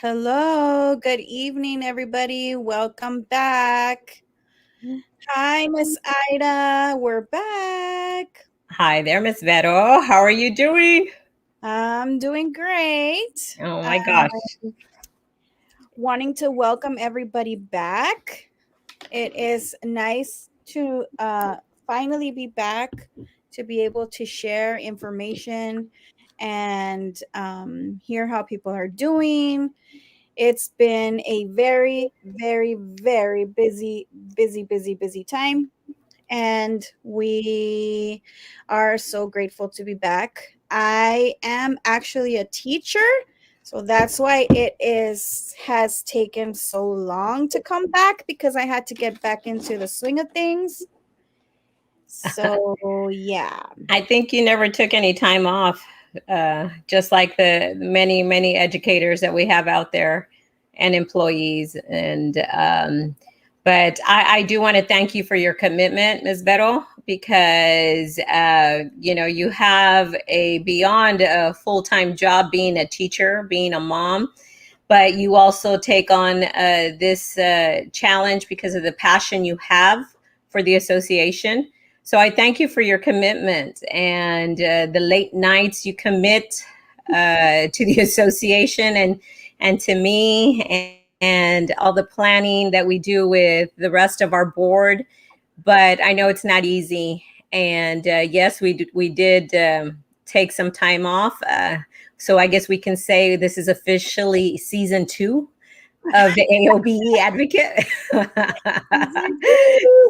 Hello, good evening, everybody. Welcome back. Hi, Miss Ida. We're back. Hi there, Miss Vero. How are you doing? I'm doing great. Oh my gosh. Wanting to welcome everybody back. It is nice to finally be back to be able to share information and hear how people are doing. It's been a very, very, very busy time. And we are so grateful to be back. I am actually a teacher. So that's why has taken so long to come back because I had to get back into the swing of things. So yeah. I think you never took any time off, just like the many educators that we have out there and employees. But I do want to thank you for your commitment, Ms. Vero, because you have a beyond a full-time job being a teacher, being a mom, but you also take on this challenge because of the passion you have for the association. So I thank you for your commitment and the late nights you commit to the association and to me and all the planning that we do with the rest of our board. But I know it's not easy. And yes, we did take some time off. So I guess we can say this is officially season 2 of the AOBE Advocate.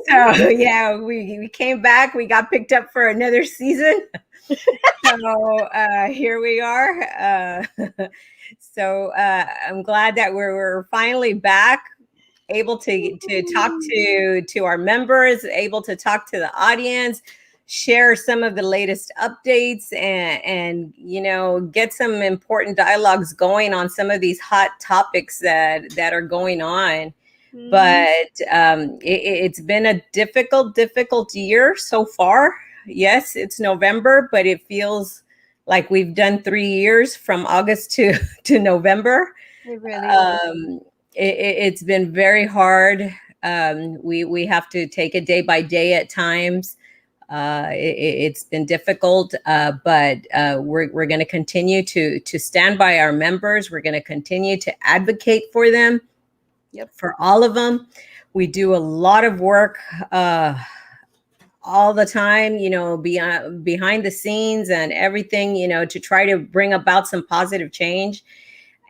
So yeah, we came back. We got picked up for another season. So here we are. So I'm glad that we're finally back, able to talk to our members, able to talk to the audience, share some of the latest updates, and get some important dialogues going on some of these hot topics that are going on. But it's been a difficult year so far. Yes, it's November, but it feels like we've done 3 years from August to November. It really is. It's been very hard. We have to take it day by day at times. It's been difficult, but we're going to continue to stand by our members. We're going to continue to advocate for them. Yep. For all of them. We do a lot of work all the time, behind the scenes and everything, to try to bring about some positive change.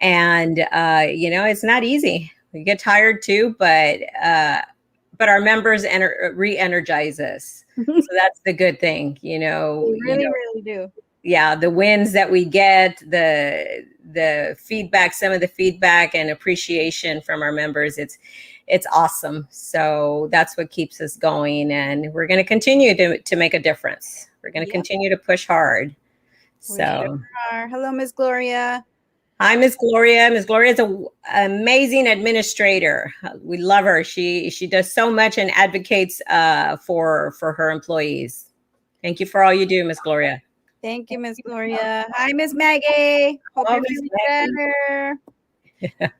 And it's not easy. We get tired too, but our members re-energize us. So that's the good thing, They really do. Yeah, the wins that we get, the feedback, some of the feedback and appreciation from our members, it's awesome. So that's what keeps us going, and we're going to continue to make a difference. We're going to continue to push hard. So hello, Miss Gloria. Hi, Miss Gloria. Miss Gloria is an amazing administrator. We love her. She does so much and advocates for her employees. Thank you for all you do, Miss Gloria. Thank you, Miss Gloria. Hi, Miss Maggie. Hope you're feeling better.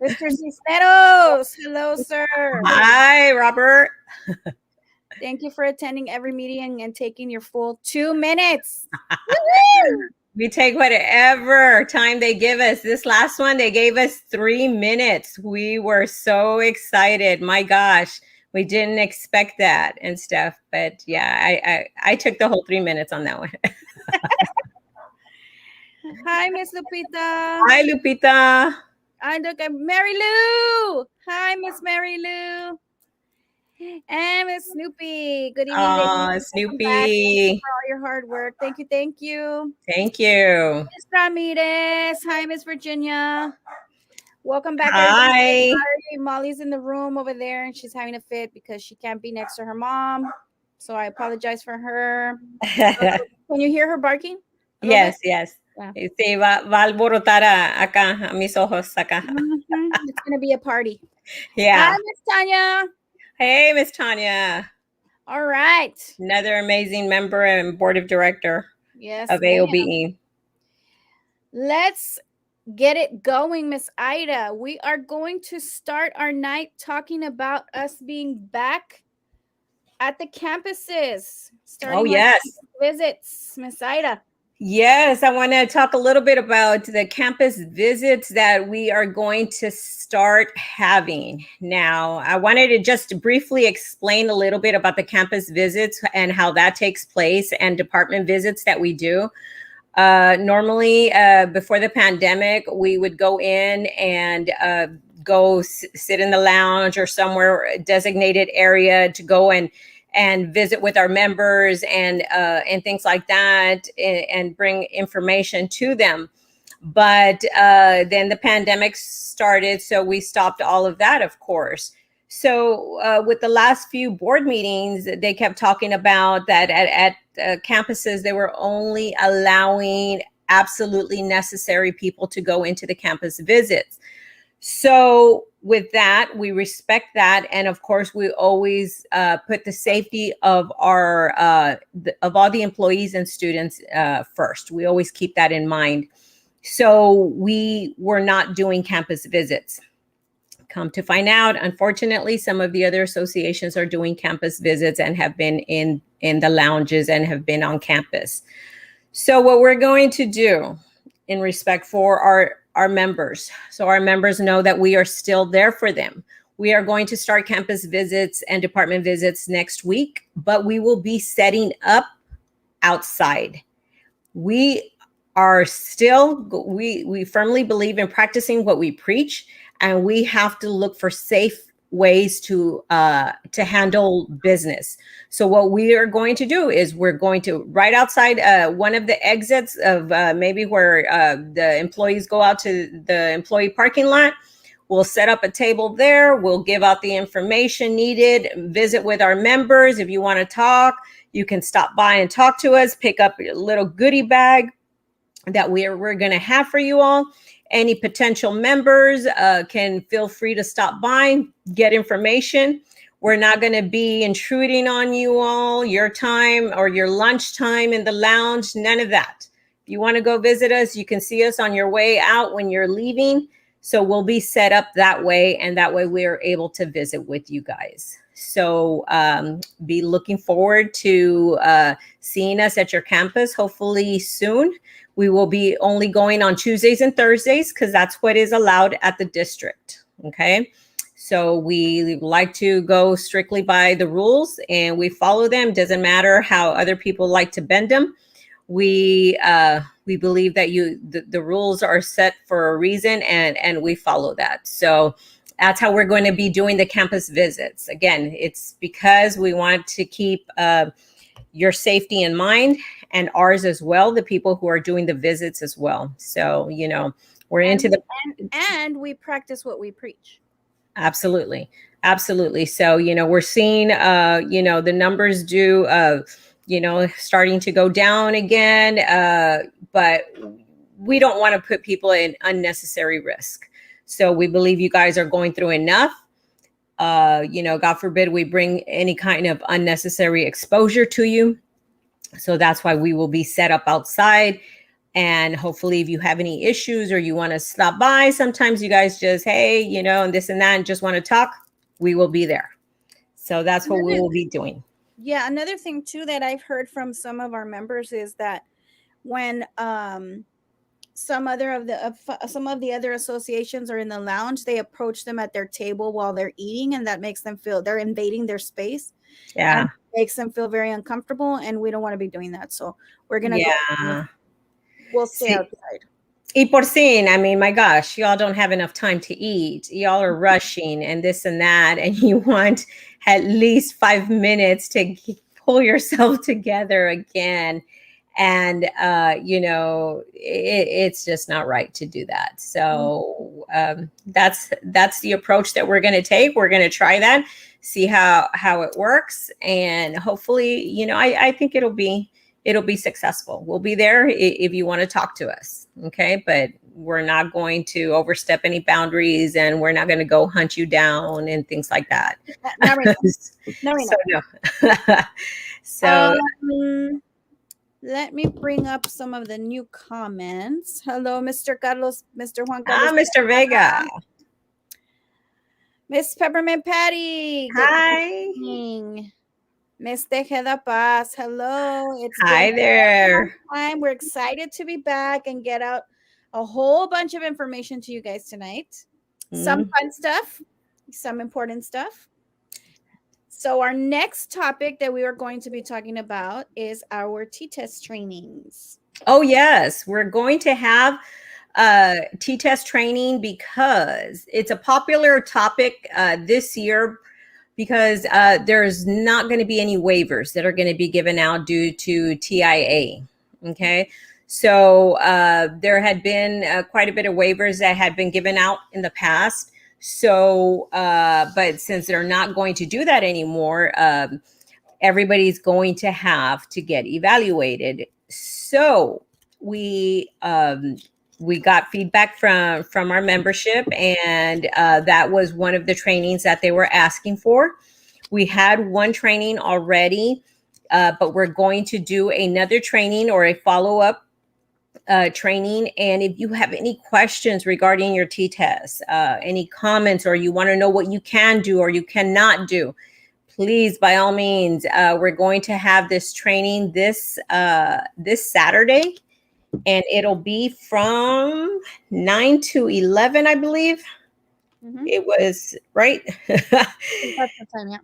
Mr. Cisneros. Hello, sir. Hi, Robert. Thank you for attending every meeting and taking your full 2 minutes. We take whatever time they give us. This last one, they gave us 3 minutes. We were so excited. My gosh, we didn't expect that and stuff. But yeah, I took the whole 3 minutes on that one. Hi, Miss Lupita. Hi, Lupita. I look at Mary Lou. Hi, Miss Mary Lou. And Miss Snoopy. Good evening, ladies. Snoopy. Thank you for all your hard work. Thank you. Thank you. Miss Ramirez. Hi, Miss Virginia. Welcome back, Hi. everybody. Molly's in the room over there, and she's having a fit because she can't be next to her mom. So I apologize for her. Can you hear her barking? Yes. Yeah. Sí, va a alborotar acá, a mis ojos acá. It's going to be a party. Yeah. Hi, Miss Tanya. Hey, Miss Tanya. All right. Another amazing member and board of director of AOBE. Let's Get it going, Miss Ida. We are going to start our night talking about us being back at the campuses, Oh, starting our yes. visits, Miss Ida. Yes, I want to talk a little bit about the campus visits that we are going to start having. Now, I wanted to just briefly explain a little bit about the campus visits and how that takes place and department visits that we do. Normally, before the pandemic, we would go in and sit in the lounge or somewhere designated area to go and visit with our members and things like that, and bring information to them. But then the pandemic started, so we stopped all of that, of course. So with the last few board meetings, they kept talking about that at campuses, they were only allowing absolutely necessary people to go into the campus visits. So with that, we respect that, and of course, we always put the safety of our of all the employees and students first. We always keep that in mind. So we were not doing campus visits. Come to find out, unfortunately, some of the other associations are doing campus visits and have been in the lounges and have been on campus. So what we're going to do in respect for our members, so our members know that we are still there for them. We are going to start campus visits and department visits next week, but we will be setting up outside. We are still, we firmly believe in practicing what we preach, and we have to look for safe ways to handle business. So what we are going to do is we're going to, right outside one of the exits of maybe where the employees go out to the employee parking lot, we'll set up a table there. We'll give out the information needed, visit with our members. If you want to talk, you can stop by and talk to us, pick up a little goodie bag that we're going to have for you all. Any potential members can feel free to stop by, get information. We're not going to be intruding on you all, your time or your lunch time in the lounge, none of that. If you want to go visit us, you can see us on your way out when you're leaving. So we'll be set up that way, and that way we're able to visit with you guys. So be looking forward to seeing us at your campus, hopefully soon. We will be only going on Tuesdays and Thursdays because that's what is allowed at the district. Okay. So we like to go strictly by the rules and we follow them. Doesn't matter how other people like to bend them. We believe that the rules are set for a reason, and we follow that. So that's how we're going to be doing the campus visits. Again, it's because we want to keep your safety in mind, and ours as well, the people who are doing the visits as well. So, we're into the... And we practice what we preach. Absolutely. Absolutely. So, we're seeing, the numbers starting to go down again, but we don't want to put people in unnecessary risk. So we believe you guys are going through enough. God forbid we bring any kind of unnecessary exposure to you. So that's why we will be set up outside. And hopefully if you have any issues or you want to stop by, sometimes you guys just, hey, and this and that, and just want to talk, we will be there. So that's what we will be doing. Yeah. Another thing too, that I've heard from some of our members is that when some of the other associations are in the lounge, they approach them at their table while they're eating, and that makes them feel they're invading their space. Yeah. And makes them feel very uncomfortable, and we don't want to be doing that. So we're gonna we'll stay outside. Y por sin, I mean, my gosh, y'all don't have enough time to eat. Y'all are rushing and this and that, and you want at least 5 minutes to pull yourself together again. And, it's just not right to do that. So that's the approach that we're going to take. We're going to try that, see how it works. And hopefully, I think it'll be successful. We'll be there if you want to talk to us. Okay. But we're not going to overstep any boundaries, and we're not going to go hunt you down and things like that. Not right now. No. So Let me bring up some of the new comments. Hello, Mr. Carlos, Mr. Juan Carlos. Mr. Vega. Miss Peppermint Patty. Good Hi. morning. Miss Tejeda Paz. Hello. It's been Hi a very long there. time. We're excited to be back and get out a whole bunch of information to you guys tonight. Some fun stuff, some important stuff. So our next topic that we are going to be talking about is our T-test trainings. Oh, yes. We're going to have T-test training because it's a popular topic this year because there's not going to be any waivers that are going to be given out due to TIA. Okay. So there had been quite a bit of waivers that had been given out in the past. So, but since they're not going to do that anymore, everybody's going to have to get evaluated. So we got feedback from our membership, and that was one of the trainings that they were asking for. We had one training already, but we're going to do another training or a follow-up training. And if you have any questions regarding your T-test, any comments, or you want to know what you can do or you cannot do, please, by all means, we're going to have this training this Saturday, and it'll be from 9 to 11, I believe. It was right. That's the time, yeah.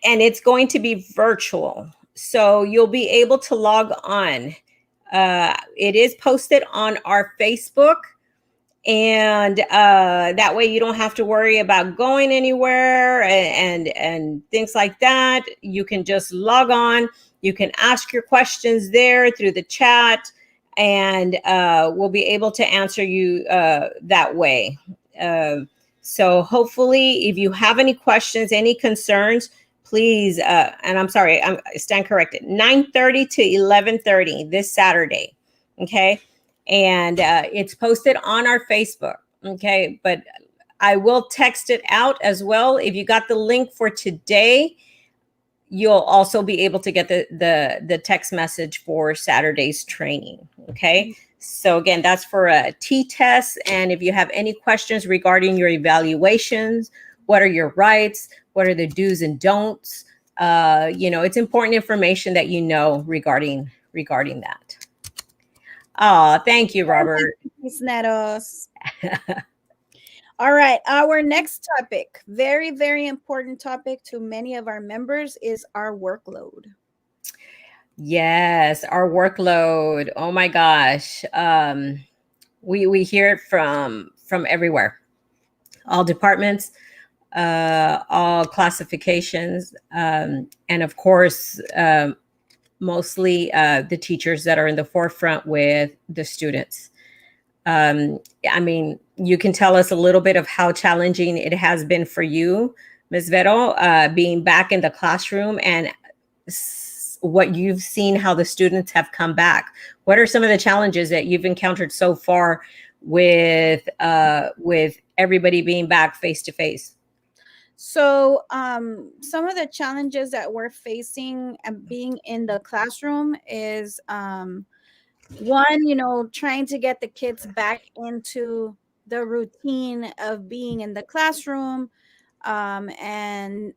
And it's going to be virtual, so you'll be able to log on. It is posted on our Facebook, and that way you don't have to worry about going anywhere and things like that. You can just log on. You can ask your questions there through the chat, and we'll be able to answer you that way. So hopefully, if you have any questions, any concerns, please, and I'm sorry, I stand corrected, 9:30 to 11:30 this Saturday, okay? And it's posted on our Facebook, okay? But I will text it out as well. If you got the link for today, you'll also be able to get the text message for Saturday's training, okay? So again, that's for a T-test. And if you have any questions regarding your evaluations, what are your rights? What are the do's and don'ts? It's important information that you know regarding that. Oh, thank you, Robert. Cisneros. All right, our next topic, very, very important topic to many of our members, is our workload. Yes, our workload. Oh my gosh. We hear it from everywhere, all departments, all classifications, and of course, mostly the teachers that are in the forefront with the students. I mean, you can tell us a little bit of how challenging it has been for you, Ms. Vero, being back in the classroom, and what you've seen, how the students have come back. What are some of the challenges that you've encountered so far with everybody being back face to face? So some of the challenges that we're facing and being in the classroom is one, trying to get the kids back into the routine of being in the classroom. We're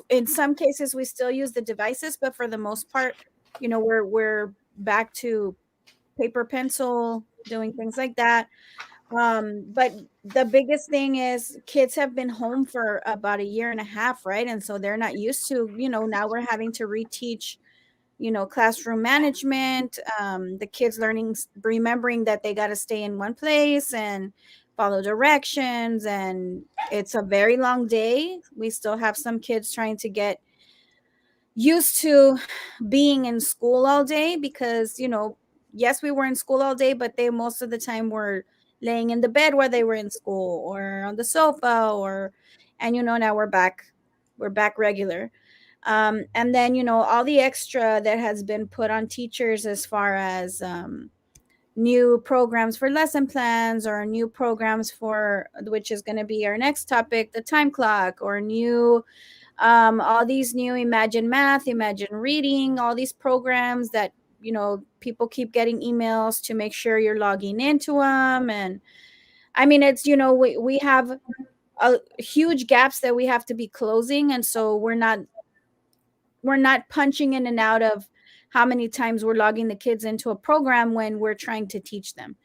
in some cases we still use the devices, but for the most part, we're back to paper, pencil, doing things like that. But the biggest thing is kids have been home for about a year and a half, right? And so they're not used to, now we're having to reteach, classroom management, the kids remembering that they got to stay in one place and follow directions. And it's a very long day. We still have some kids trying to get used to being in school all day because, yes, we were in school all day, but they most of the time were laying in the bed while they were in school or on the sofa and now we're back regular. And then, all the extra that has been put on teachers as far as new programs for lesson plans or new programs for, which is going to be our next topic, the time clock, or new all these new Imagine Math, Imagine Reading, all these programs that, people keep getting emails to make sure you're logging into them. And I mean, it's, we have huge gaps that we have to be closing. And so we're not punching in and out of how many times we're logging the kids into a program when we're trying to teach them.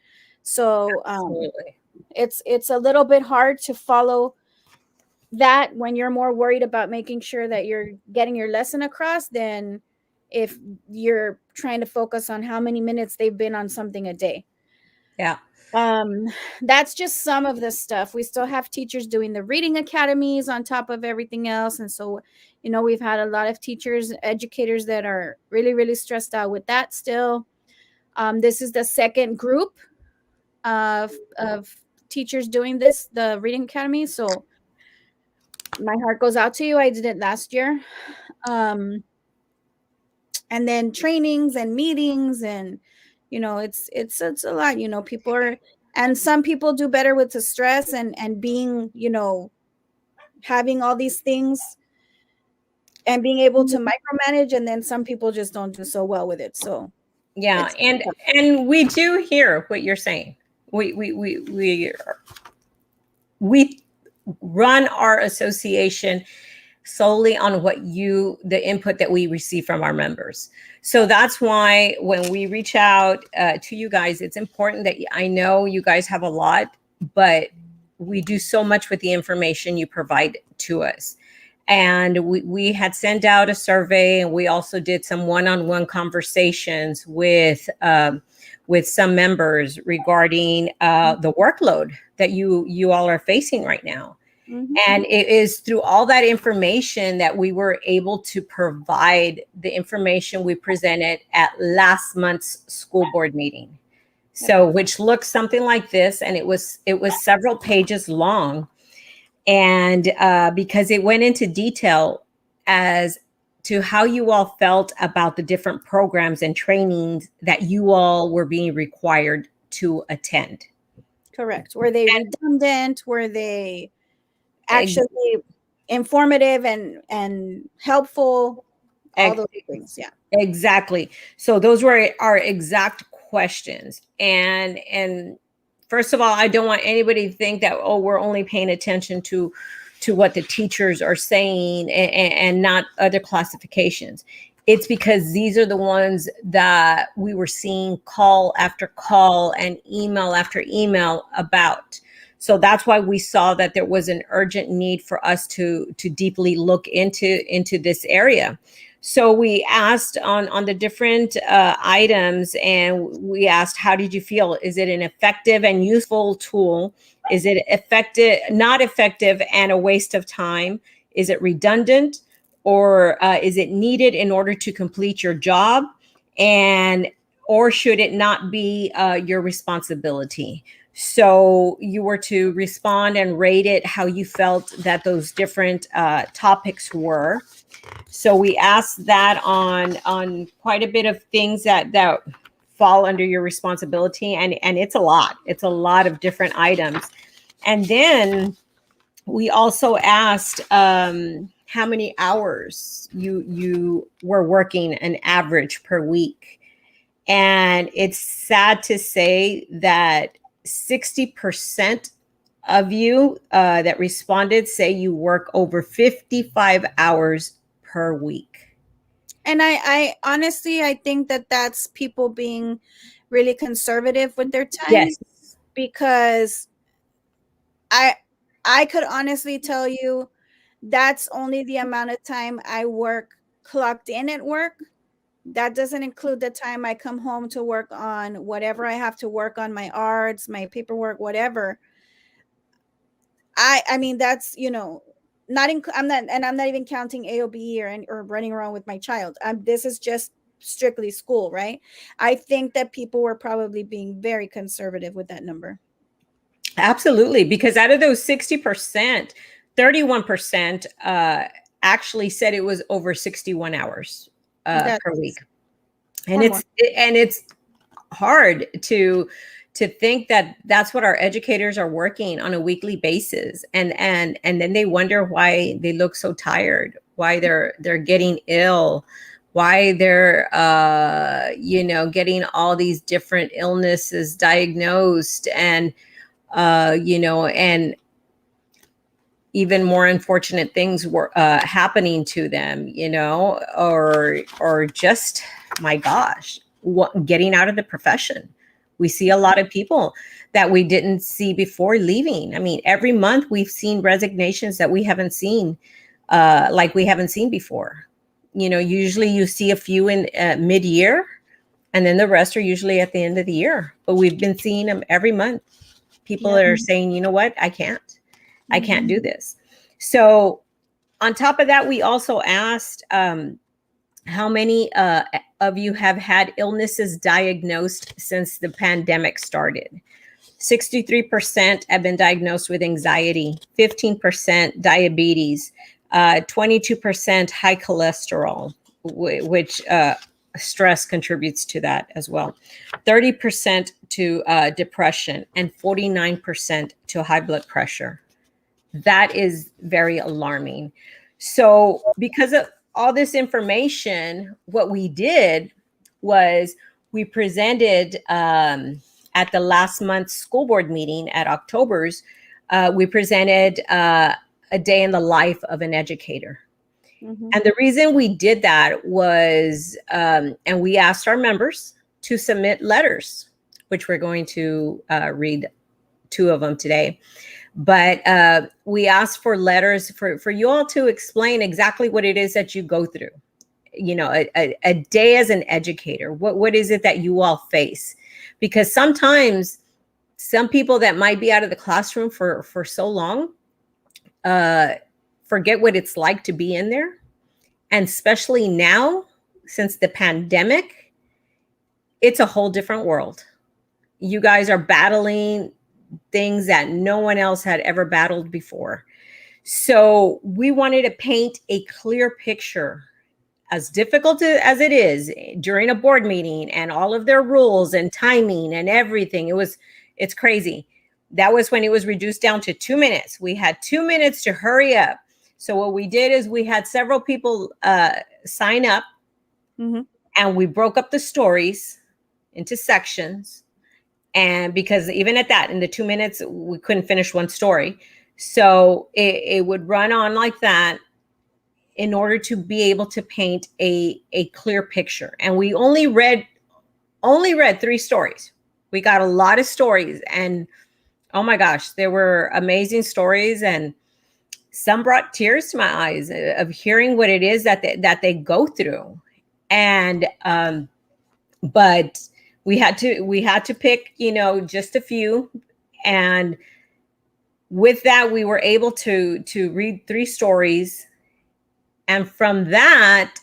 So Absolutely. it's a little bit hard to follow that when you're more worried about making sure that you're getting your lesson across than if you're trying to focus on how many minutes they've been on something a day. Yeah. um that's just some of the stuff. We still have teachers doing the reading academies on top of everything else. And so, we've had a lot of teachers, educators that are really, really stressed out with that still. This is the second group of teachers doing this, the reading academy. So my heart goes out to you. I did it last year. And then trainings and meetings, and it's a lot. People are, and some people do better with the stress and being, having all these things and being able to micromanage, and then some people just don't do so well with it. So Yeah, it's and we do hear what you're saying. We run our association solely on the input that we receive from our members. So that's why when we reach out to you guys, it's important that I know you guys have a lot, but we do so much with the information you provide to us. And we had sent out a survey, and we also did some one-on-one conversations with some members regarding the workload that you all are facing right now. Mhm. And it is through all that information that we were able to provide the information we presented at last month's school board meeting. So, which looks something like this, and it was several pages long, and because it went into detail as to how you all felt about the different programs and trainings that you all were being required to attend. Correct. Were they redundant? Were they actually informative and helpful? All those things. Yeah. Exactly. So those were our exact questions. And first of all, I don't want anybody to think that, oh, we're only paying attention to what the teachers are saying and not other classifications. It's because these are the ones that we were seeing call after call and email after email about. So that's why we saw that there was an urgent need for us to deeply look into this area. So we asked on the different items, and we asked, how did you feel? Is it an effective and useful tool? Is it effective, not effective, and a waste of time? Is it redundant, or is it needed in order to complete your job? Or should it not be your responsibility? So you were to respond and rate it how you felt that those different topics were. So we asked that on quite a bit of things that fall under your responsibility, and it's a lot. It's a lot of different items. And then we also asked how many hours you were working an average per week. And it's sad to say that 60% of you that responded say you work over 55 hours per week. And I honestly, I think that that's people being really conservative with their time. Yes. Because I could honestly tell you that's only the amount of time I work clocked in at work. That doesn't include the time I come home to work on whatever I have to work on, my arts, my paperwork, whatever. I mean, that's, I'm not even counting AOBE or running around with my child. This is just strictly school, right? I think that people were probably being very conservative with that number. Absolutely, because out of those 60%, 31% actually said it was over 61 hours per week. And it's hard to to think that that's what our educators are working on a weekly basis, and then they wonder why they look so tired, why they're getting ill, why they're getting all these different illnesses diagnosed, and and even more unfortunate things were happening to them, or just, my gosh, getting out of the profession. We see a lot of people that we didn't see before leaving. I mean, every month we've seen resignations that we haven't seen, we haven't seen before. Usually you see a few in mid-year, and then the rest are usually at the end of the year. But we've been seeing them every month. People that are saying, you know what, I can't do this. So on top of that, we also asked how many of you have had illnesses diagnosed since the pandemic started. 63% have been diagnosed with anxiety, 15% diabetes, 22% high cholesterol, which stress contributes to that as well, 30% to depression, and 49% to high blood pressure. That is very alarming. So because of all this information, what we did was we presented at the last month's school board meeting at October's, we presented a day in the life of an educator. And the reason we did that was, and we asked our members to submit letters, which we're going to read 2 of them today. But we asked for letters for you all to explain exactly what it is that you go through. A day as an educator. What is it that you all face? Because sometimes some people that might be out of the classroom for so long forget what it's like to be in there. And especially now, since the pandemic, it's a whole different world. You guys are battling things that no one else had ever battled before. So we wanted to paint a clear picture, as difficult as it is during a board meeting and all of their rules and timing and everything. It's crazy. That was when it was reduced down to 2 minutes. We had 2 minutes to hurry up. So what we did is we had several people sign up, and we broke up the stories into sections. And because even at that, in the 2 minutes, we couldn't finish one story. So it would run on like that in order to be able to paint a clear picture. And we only read 3 stories. We got a lot of stories, and oh my gosh, there were amazing stories, and some brought tears to my eyes of hearing what it is that they go through. And but we had to pick, just a few. And with that, we were able to read 3 stories. And from that,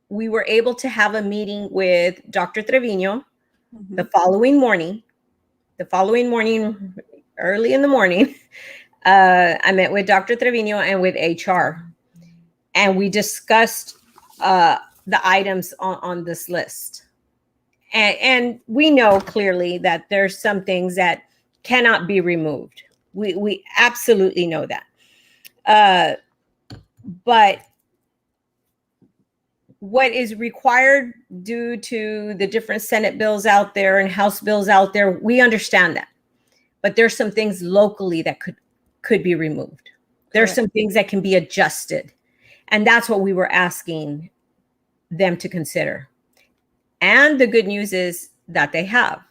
we were able to have a meeting with Dr. Trevino the following morning. Early in the morning, I met with Dr. Trevino and with HR. And we discussed the items on this list. And we know clearly that there's some things that cannot be removed. We absolutely know that. But what is required due to the different Senate bills out there and House bills out there, we understand that. But there's some things locally that could be removed. There's some things that can be adjusted. And that's what we were asking them to consider. And the good news is that they have.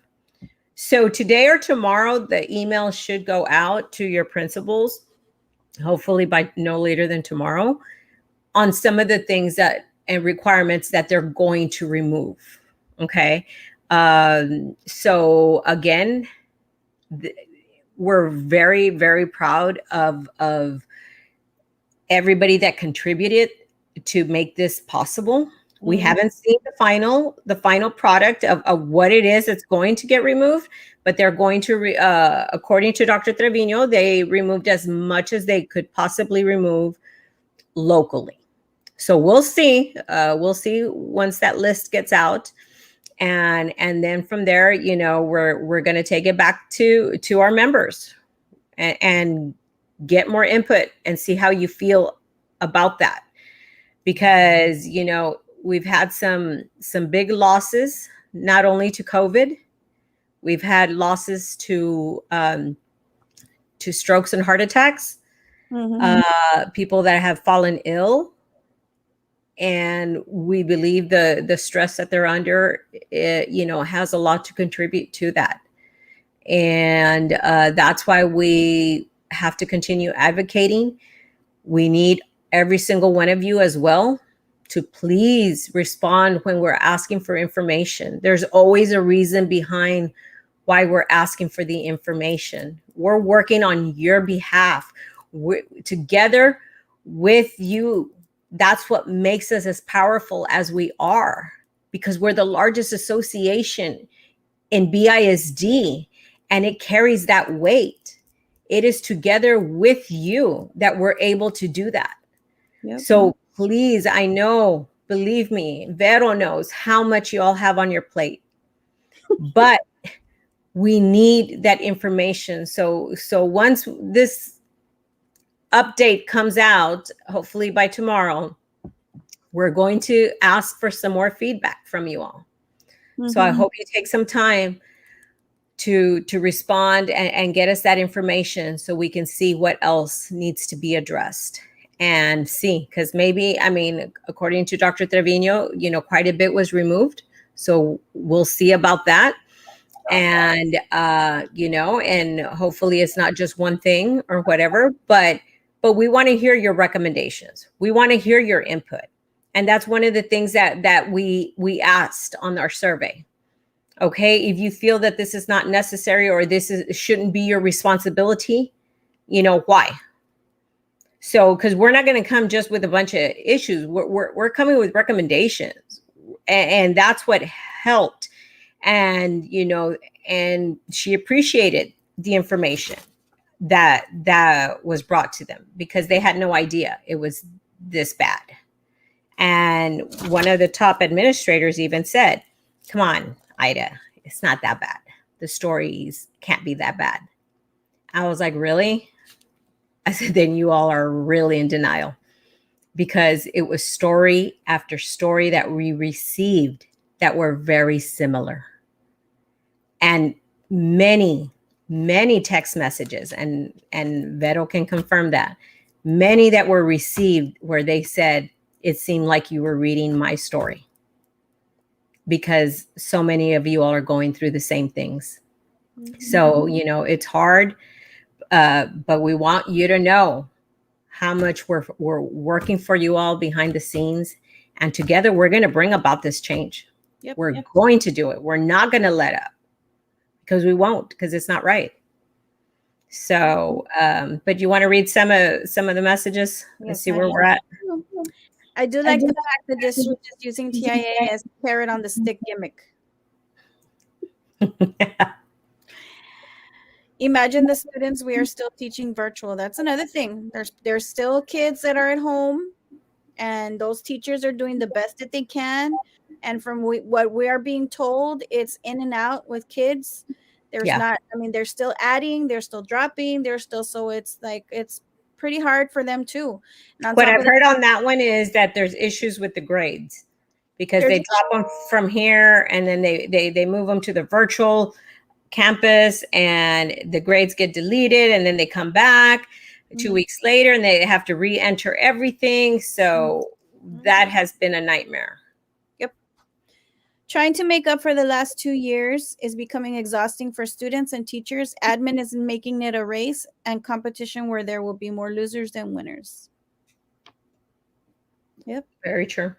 So today or tomorrow, the email should go out to your principals, hopefully by no later than tomorrow, on some of the things and requirements that they're going to remove. Okay. So again, we're very, very proud of everybody that contributed to make this possible. We haven't seen the final product of what it is that's going to get removed, but they're going to, according to Dr. Trevino, they removed as much as they could possibly remove locally. So we'll see once that list gets out. And then from there, we're going to take it back to our members and get more input and see how you feel about that, because we've had some big losses, not only to COVID. We've had losses to strokes and heart attacks, people that have fallen ill, and we believe the stress that they're under, has a lot to contribute to that. And that's why we have to continue advocating. We need every single one of you as well to please respond when we're asking for information. There's always a reason behind why we're asking for the information. We're working on your behalf. We're together with you. That's what makes us as powerful as we are, because we're the largest association in BISD, and it carries that weight. It is together with you that we're able to do that. Yep. So please, I know, believe me, Vero knows how much you all have on your plate, but we need that information. So once this update comes out, hopefully by tomorrow, we're going to ask for some more feedback from you all. So I hope you take some time to respond and get us that information so we can see what else needs to be addressed and see, because maybe, according to Dr. Trevino, quite a bit was removed. So we'll see about that. And, and hopefully it's not just one thing or whatever, but we want to hear your recommendations. We want to hear your input. And that's one of the things that we asked on our survey. Okay, if you feel that this is not necessary or shouldn't be your responsibility, why? So, because we're not going to come just with a bunch of issues. We're coming with recommendations, and that's what helped. And and she appreciated the information that was brought to them, because they had no idea it was this bad. And one of the top administrators even said, "Come on, Ida, it's not that bad. The stories can't be that bad." I was like, really? I said, then you all are really in denial, because it was story after story that we received that were very similar. And many text messages, and Vero can confirm that, many that were received where they said, it seemed like you were reading my story, because so many of you all are going through the same things. So, it's hard, but we want you to know how much we're working for you all behind the scenes. And together we're going to bring about this change. We're going to do it. We're not going to let up, because we won't, because it's not right. So, but you want to read some of the messages? Let's see where we're at. I do like the fact that this was just using TIA as carrot on the stick gimmick. Imagine the students we are still teaching virtual. That's another thing. There's still kids that are at home, and those teachers are doing the best that they can. And from what we are being told, it's in and out with kids. There's not, they're still adding, they're still dropping, so it's like, it's pretty hard for them too. What I've heard on that one is that there's issues with the grades, because they drop them from here and then they move them to the virtual campus, and the grades get deleted, and then they come back 2 weeks later and they have to re-enter everything. So that has been a nightmare. Yep. Trying to make up for the last 2 years is becoming exhausting for students and teachers. Admin is making it a race and competition where there will be more losers than winners. Yep. Very true.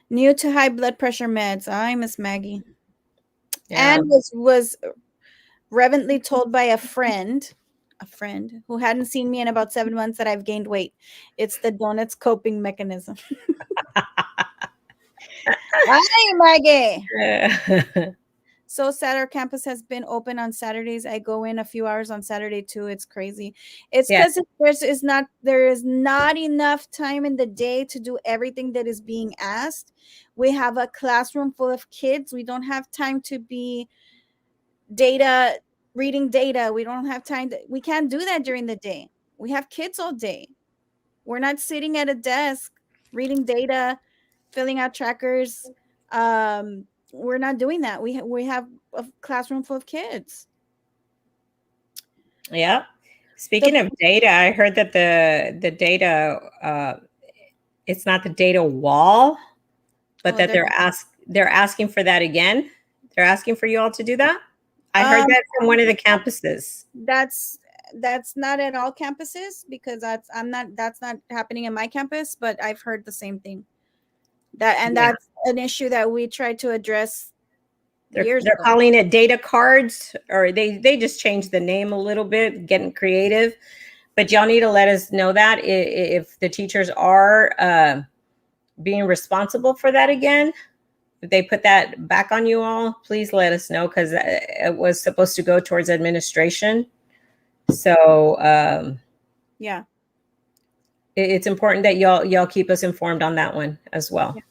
New to high blood pressure meds. I miss Maggie. Yeah. And was reverently told by a friend who hadn't seen me in about 7 months that I've gained weight. It's the donuts coping mechanism. Hi, Maggie. So sad our campus has been open on Saturdays. I go in a few hours on Saturday too. It's crazy. It's Yeah. because there is not enough time in the day to do everything that is being asked. We have a classroom full of kids. We don't have time to be data reading data. We don't have time we can't do that during the day. We have kids all day. We're not sitting at a desk reading data, filling out trackers. We're not doing that. We have a classroom full of kids. Yeah. The Speaking of data, I heard that the data it's not the data wall, but oh, that they're asking for that again. They're asking for you all to do that. I heard um that from one of the campuses. that's that's not at all campuses because that's not happening in my campus, but I've heard the same thing. Yeah. That's an issue that we tried to address years They're ago. calling it data cards, or they just changed the name a little bit, getting creative. But y'all need to let us know that if the teachers are being responsible for that again. If they put that back on you all, please let us know, because it was supposed to go towards administration. So Yeah. it's important that y'all keep us informed on that one as well. Yeah.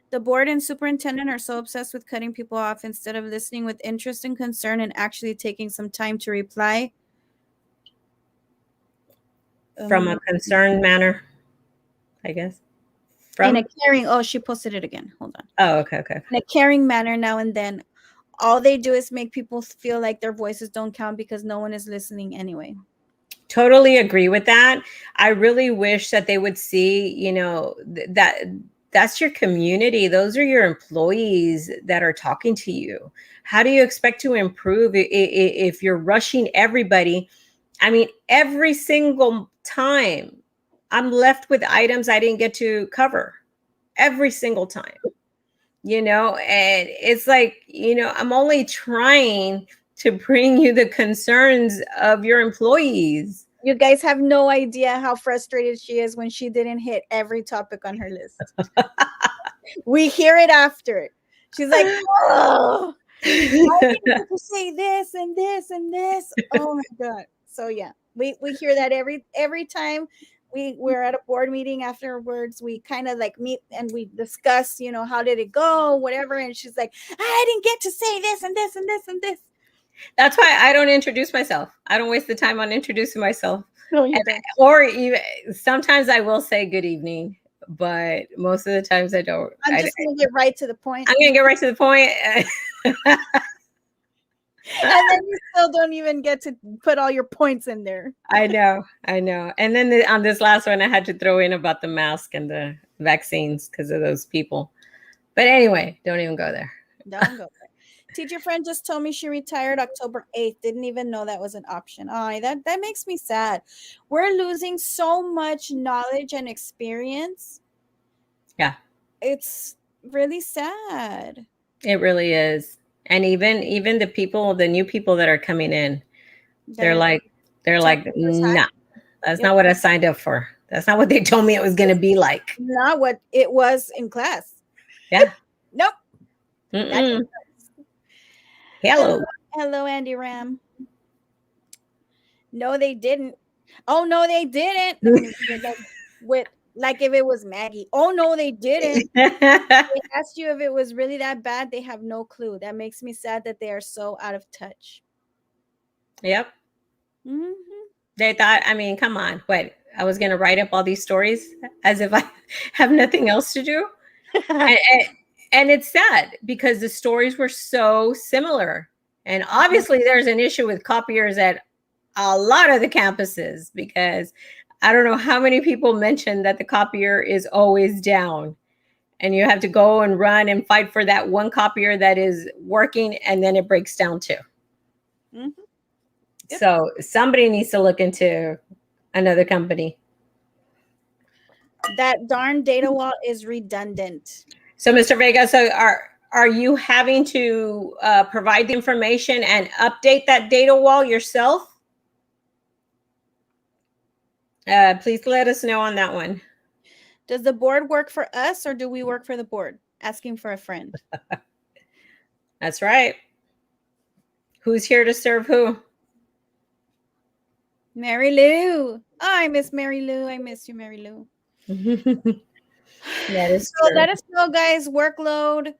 The board and superintendent are so obsessed with cutting people off instead of listening with interest and concern and actually taking some time to reply. From a concerned manner, I guess. In a From caring, oh, she posted it again. Hold on. Oh, okay. In a caring manner now and then. All they do is make people feel like their voices don't count because no one is listening anyway. Totally agree with that. I really wish that they would see, that that's your community. Those are your employees that are talking to you. How do you expect to improve if you're rushing everybody? I mean, every single time I'm left with items I didn't get to cover every single time, and it's like, I'm only trying to bring you the concerns of your employees. You guys have no idea how frustrated she is when she didn't hit every topic on her list. We hear it after. She's like, oh, I didn't get to say this and this and this. Oh my god. So yeah, we hear that every time we're at a board meeting. Afterwards we kind of like meet and we discuss, how did it go, whatever, and she's like, I didn't get to say this and this and this and this. That's why I don't introduce myself. I don't waste the time on introducing myself. No, you don't. Or even sometimes I will say good evening, but most of the times I don't. I'm just gonna get right to the point. I'm gonna get right to the point. And then you still don't even get to put all your points in there. I know. And then on this last one, I had to throw in about the mask and the vaccines because of those people. But anyway, don't even go there. Don't go there. Teacher friend just told me she retired October 8th. Didn't even know that was an option. Oh, that makes me sad. We're losing so much knowledge and experience. Yeah. It's really sad. It really is. And even the new people that are coming in, they're like, nah, that's not what I signed up for. That's not what they told me it was going to be like. Not what it was in class. Yeah. Nope. Hello. Hello, Andy Ram. No, they didn't. Oh, no, they didn't. With like if it was Maggie. Oh, no, they didn't. They asked you if it was really that bad. They have no clue. That makes me sad that they are so out of touch. Yep. Mm-hmm. They thought, I mean, come on. What? I was going to write up all these stories as if I have nothing else to do. And it's sad because the stories were so similar. And obviously there's an issue with copiers at a lot of the campuses, because I don't know how many people mentioned that the copier is always down and you have to go and run and fight for that one copier that is working, and then it breaks down too. Mm-hmm. Yep. So somebody needs to look into another company. That darn data wall is redundant. So, Mr. Vega, so are you having to provide the information and update that data wall yourself? Please let us know on that one. Does the board work for us or do we work for the board? Asking for a friend. That's right. Who's here to serve who? Mary Lou. Oh, I miss Mary Lou. I miss you, Mary Lou. That is So true. let us know, guys. Workload.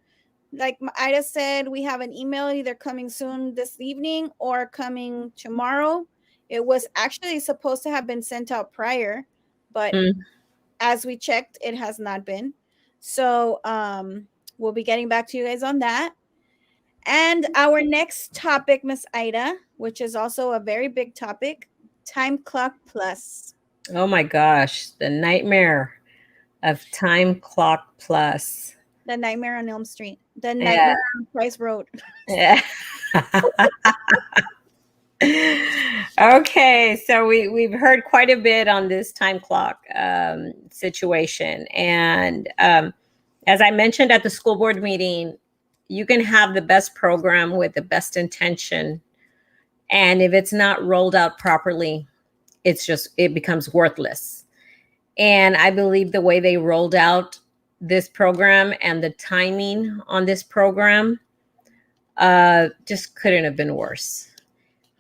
Like Ida said, we have an email either coming soon this evening or coming tomorrow. It was actually supposed to have been sent out prior, but as we checked, it has not been. So we'll be getting back to you guys on that. And our next topic, Miss Ida, which is also a very big topic, Time Clock Plus. Oh my gosh, the nightmare of Time Clock Plus. The Nightmare on Elm Street. The Nightmare on Price Road. Yeah. Okay, so we've heard quite a bit on this time clock situation. And as I mentioned at the school board meeting, you can have the best program with the best intention. And if it's not rolled out properly, it becomes worthless. And I believe the way they rolled out this program and the timing on this program just couldn't have been worse.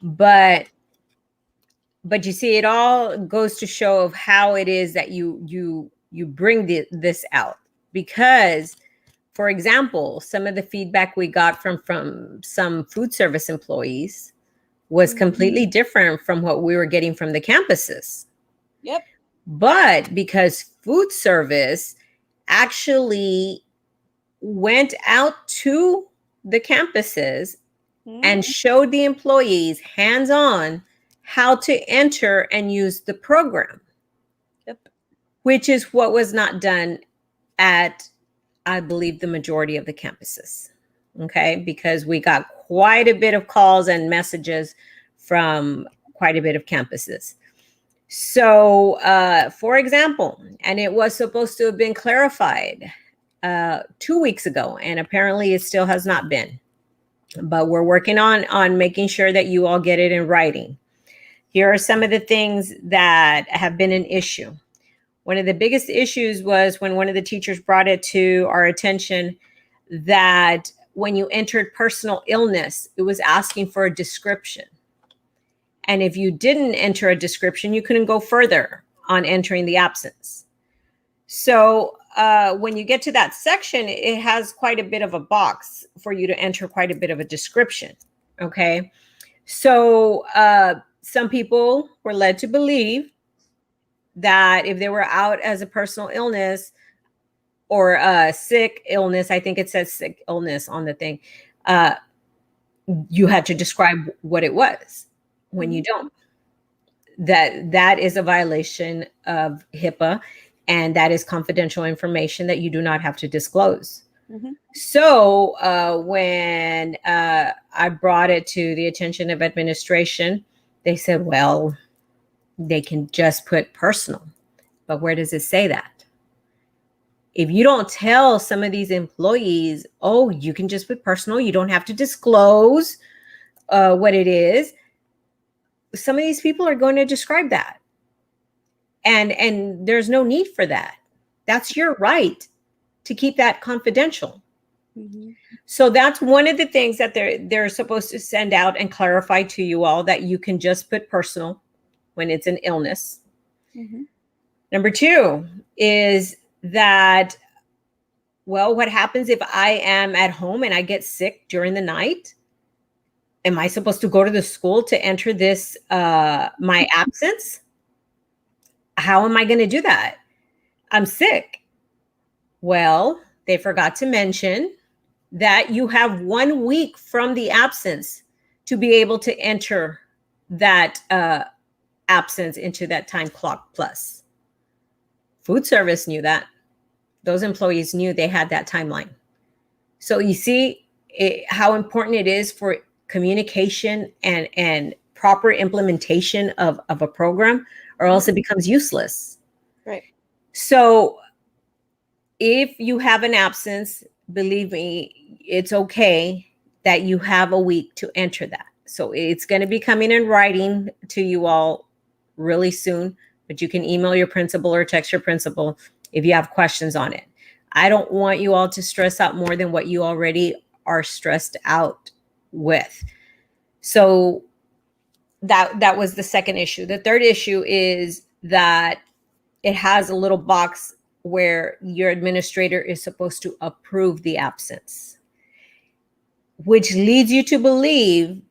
But you see, it all goes to show of how it is that you bring this out. Because, for example, some of the feedback we got from some food service employees was completely different from what we were getting from the campuses. Yep. But because food service actually went out to the campuses and showed the employees hands-on how to enter and use the program. Yep. Which is what was not done at, I believe, the majority of the campuses. Okay, because we got quite a bit of calls and messages from quite a bit of campuses. So, for example, and it was supposed to have been clarified 2 weeks ago, and apparently it still has not been. But we're working on making sure that you all get it in writing. Here are some of the things that have been an issue. One of the biggest issues was when one of the teachers brought it to our attention that when you entered personal illness, it was asking for a description. And if you didn't enter a description, you couldn't go further on entering the absence. So when you get to that section, it has quite a bit of a box for you to enter quite a bit of a description. Okay. So some people were led to believe that if they were out as a personal illness or a sick illness, I think it says sick illness on the thing, you had to describe what it was when you don't. That is a violation of HIPAA, and that is confidential information that you do not have to disclose. So when I brought it to the attention of administration, they said, well, they can just put personal. But where does it say that? If you don't tell some of these employees, oh, you can just put personal, you don't have to disclose what it is, some of these people are going to describe that. And there's no need for that. That's your right to keep that confidential. So that's one of the things that they're supposed to send out and clarify to you all, that you can just put personal when it's an illness. Number two is that, well, what happens if I am at home and I get sick during the night? Am I supposed to go to the school to enter this, my absence? How am I going to do that? I'm sick. Well, they forgot to mention that you have 1 week from the absence to be able to enter that absence into that time clock plus. Food service knew that. Those employees knew they had that timeline. So you see how important it is for communication and proper implementation of a program, or else it becomes useless. Right. So if you have an absence, believe me, it's okay that you have a week to enter that. So it's going to be coming in writing to you all really soon, but you can email your principal or text your principal if you have questions on it. I don't want you all to stress out more than what you already are stressed out with. So that was the second issue. The third issue is that it has a little box where your administrator is supposed to approve the absence, which leads you to believe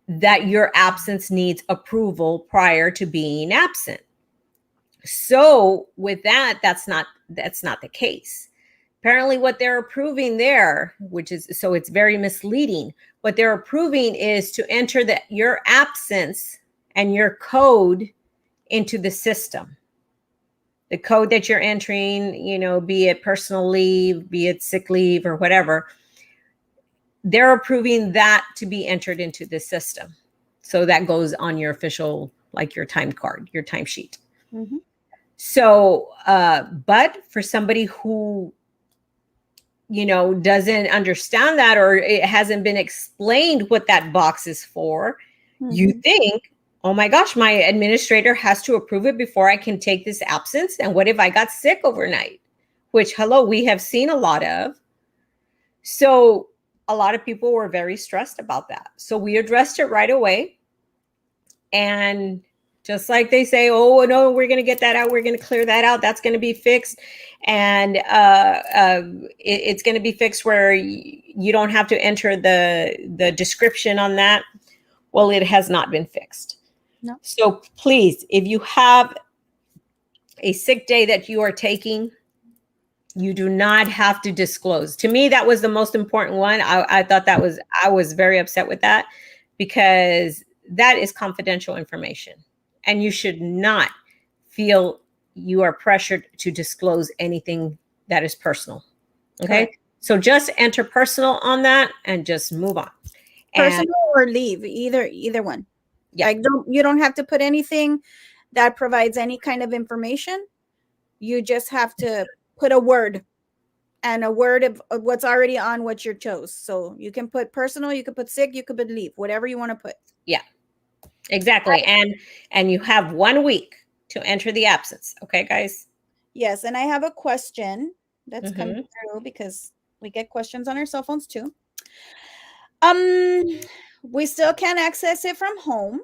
that your absence needs approval prior to being absent. So with that, that's not the case. Apparently what they're approving there, which is, so it's very misleading. What they're approving is to enter your absence and your code into the system. The code that you're entering, be it personal leave, be it sick leave or whatever, they're approving that to be entered into the system. So that goes on your official, like your time card, your timesheet. Mm-hmm. So, but for somebody who, doesn't understand that, or it hasn't been explained what that box is for, you think, oh my gosh, my administrator has to approve it before I can take this absence. And what if I got sick overnight? Which, hello, we have seen a lot of. So a lot of people were very stressed about that. So we addressed it right away. And just like they say, oh, no, we're going to get that out. We're going to clear that out. That's going to be fixed. And it's going to be fixed where you don't have to enter the description on that. Well, it has not been fixed. No. So please, if you have a sick day that you are taking, you do not have to disclose. To me, that was the most important one. I thought I was very upset with that, because that is confidential information. And you should not feel you are pressured to disclose anything that is personal. Okay. Correct. So just enter personal on that and just move on. Personal or leave, either one. Yeah. Like you don't have to put anything that provides any kind of information. You just have to put a word, and a word of what's already on what you chose. So you can put personal, you can put sick, you could put leave, whatever you want to put. Yeah. Exactly. And you have 1 week to enter the absence. Okay, guys? Yes. And I have a question that's coming through, because we get questions on our cell phones too. We still can't access it from home.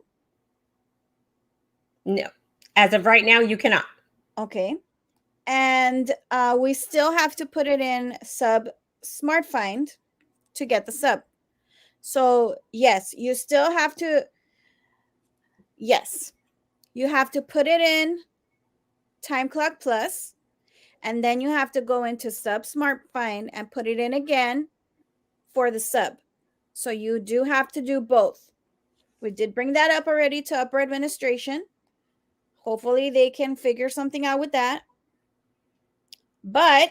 No. As of right now, you cannot. Okay. And we still have to put it in sub Smart Find to get the sub. So yes, you still have to. Yes, you have to put it in Time Clock Plus, and then you have to go into Sub Smart Find and put it in again for the sub. So you do have to do both. We did bring that up already to upper administration. Hopefully they can figure something out with that. But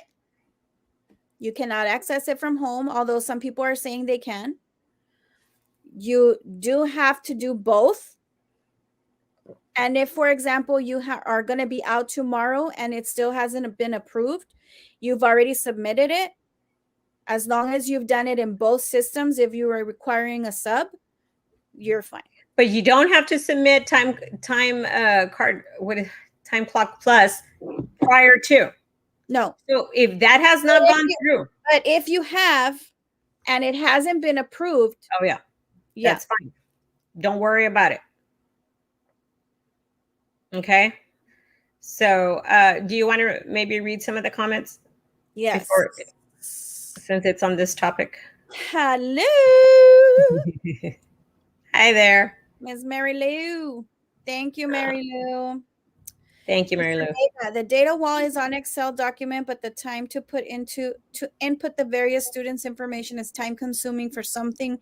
you cannot access it from home, although some people are saying they can. You do have to do both. And if, for example, you are going to be out tomorrow and it still hasn't been approved, you've already submitted it. As long as you've done it in both systems, if you are requiring a sub, you're fine. But you don't have to submit time clock plus prior to. No. So if that has not gone through. But if you have and it hasn't been approved. Oh, yeah. That's fine. Don't worry about it. Okay. So do you want to maybe read some of the comments? Yes. Since it's on this topic. Hello. Hi there. Ms. Mary Lou. Thank you, Mary Lou. Thank you, Mary Lou. The data wall is on Excel document, but the time to input the various students' information is time consuming for something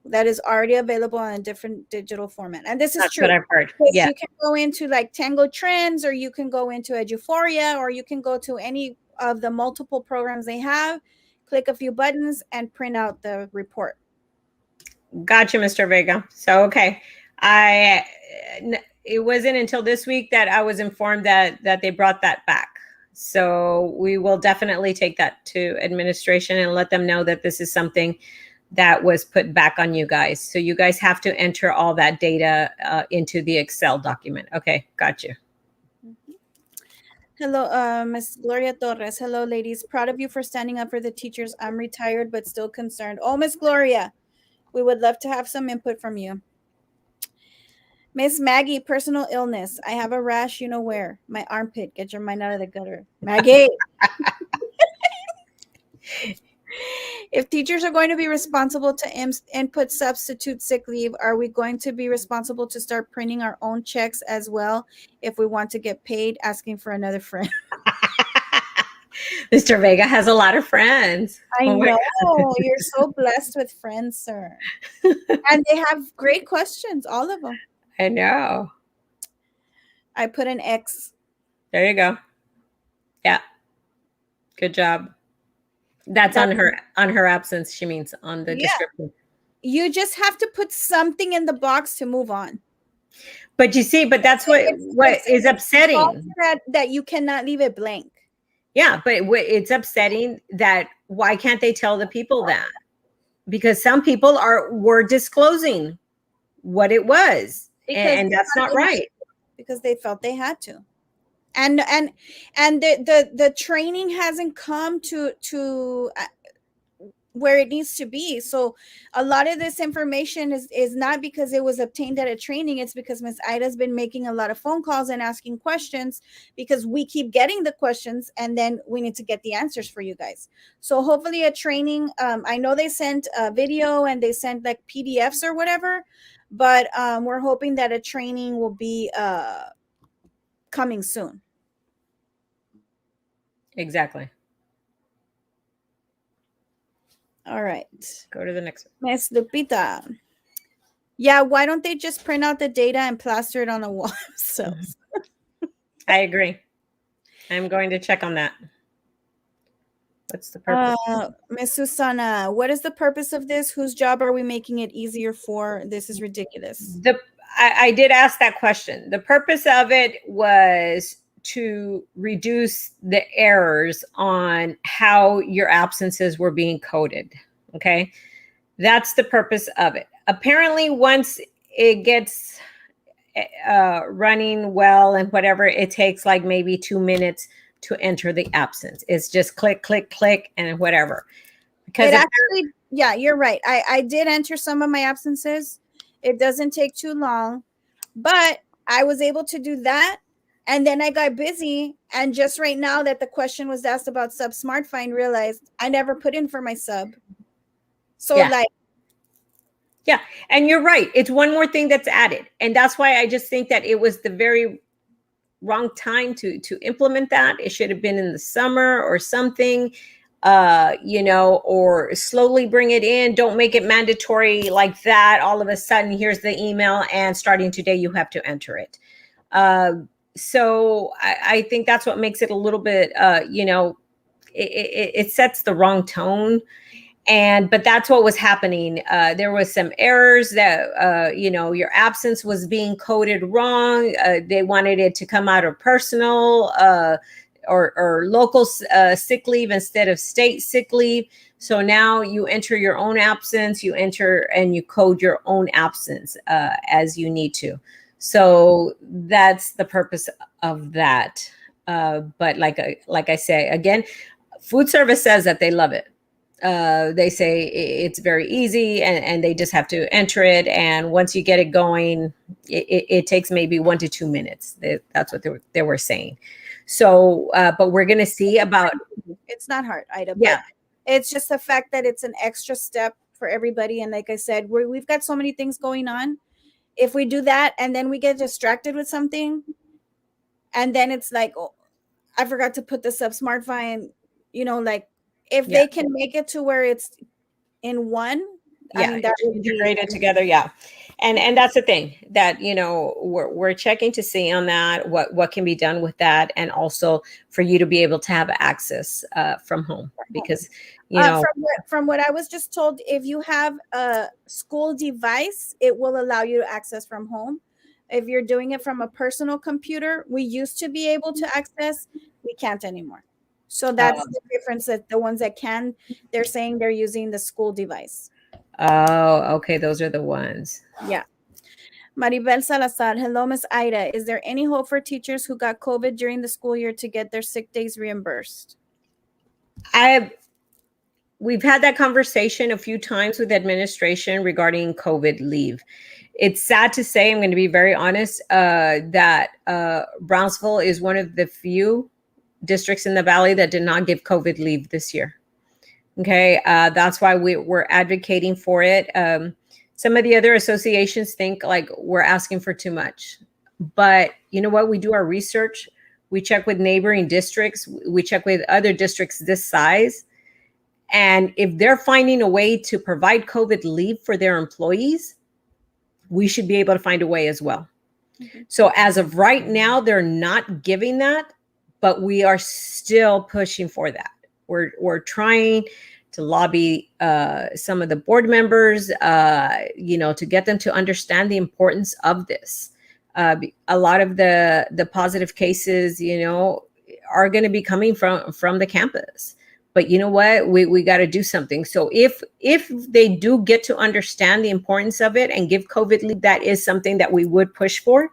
that is already available on a different digital format. And this is true. That's what I've heard. Yeah. You can go into like Tango Trends, or you can go into Eduphoria, or you can go to any of the multiple programs they have, click a few buttons and print out the report. Gotcha, Mr. Vega. So, okay. It wasn't until this week that I was informed that they brought that back. So we will definitely take that to administration and let them know that this is something that was put back on you guys. So you guys have to enter all that data into the Excel document. Okay, got you. Hello, Ms. Gloria Torres. Hello, ladies. Proud of you for standing up for the teachers. I'm retired, but still concerned. Oh, Ms. Gloria, we would love to have some input from you. Miss Maggie, personal illness. I have a rash, you know where? My armpit. Get your mind out of the gutter. Maggie. If teachers are going to be responsible to input substitute sick leave, are we going to be responsible to start printing our own checks as well if we want to get paid? Asking for another friend. Mr. Vega has a lot of friends. I Oh my know. You're so blessed with friends, sir. And they have great questions, all of them. I know. I put an X. There you go. Yeah. Good job. That's on her absence. She means on the description. You just have to put something in the box to move on. But you see, but that's what is upsetting. That you cannot leave it blank. Yeah, but it's upsetting that why can't they tell the people that? Because some people were disclosing what it was, and that's not right. Because they felt they had to. And the training hasn't come to where it needs to be. So a lot of this information is not because it was obtained at a training. It's because Miss Ida's been making a lot of phone calls and asking questions, because we keep getting the questions and then we need to get the answers for you guys. So hopefully a training, I know they sent a video and they sent like PDFs or whatever, but we're hoping that a training will be coming soon. Exactly. All right. Go to the next one. Miss Lupita. Yeah, why don't they just print out the data and plaster it on the wall themselves? I agree. I'm going to check on that. What's the purpose? Miss Susana, what is the purpose of this? Whose job are we making it easier for? This is ridiculous. I did ask that question. The purpose of it was to reduce the errors on how your absences were being coded. Okay. That's the purpose of it. Apparently, once it gets running well and whatever, it takes like maybe 2 minutes to enter the absence. It's just click, click, click, and whatever. Because it actually, yeah, you're right. I did enter some of my absences. It doesn't take too long, but I was able to do that. And then I got busy. And just right now that the question was asked about sub smart find, realized I never put in for my sub. So yeah. And you're right. It's one more thing that's added. And that's why I just think that it was the very wrong time to implement that. It should have been in the summer or something, or slowly bring it in. Don't make it mandatory like that. All of a sudden, here's the email, and starting today, you have to enter it. So I think that's what makes it a little bit, it sets the wrong tone. But that's what was happening. There was some errors that, your absence was being coded wrong. They wanted it to come out of personal or local sick leave instead of state sick leave. So now you enter your own absence, you enter and you code your own absence as you need to. So that's the purpose of that. But like I say, again, food service says that they love it. They say it's very easy and they just have to enter it. And once you get it going, it takes maybe 1 to 2 minutes. That's what they were saying. So, but we're going to see about. It's not hard, Ida. Yeah. It's just the fact that it's an extra step for everybody. And like I said, we've got so many things going on. If we do that and then we get distracted with something, and then it's like, oh, I forgot to put this up smart find, if they can make it to where it's in one, I mean, that would integrated together. Yeah. And that's the thing that, we're checking to see on that, what can be done with that. And also for you to be able to have access from home, because, from what I was just told, if you have a school device, it will allow you to access from home. If you're doing it from a personal computer, we used to be able to access, we can't anymore. So that's the difference, that the ones that can, they're saying they're using the school device. Oh, okay. Those are the ones. Yeah. Maribel Salazar. Hello, Miss Ida. Is there any hope for teachers who got COVID during the school year to get their sick days reimbursed? We've had that conversation a few times with administration regarding COVID leave. It's sad to say, I'm going to be very honest, that Brownsville is one of the few districts in the Valley that did not give COVID leave this year. Okay, that's why we're advocating for it. Some of the other associations think like we're asking for too much. But you know what? We do our research. We check with neighboring districts. We check with other districts this size. And if they're finding a way to provide COVID leave for their employees, we should be able to find a way as well. Mm-hmm. So as of right now, they're not giving that, but we are still pushing for that. We're trying to lobby some of the board members, to get them to understand the importance of this. A lot of the positive cases, are going to be coming from the campus. But you know what? We got to do something. So if they do get to understand the importance of it and give COVID leave, that is something that we would push for,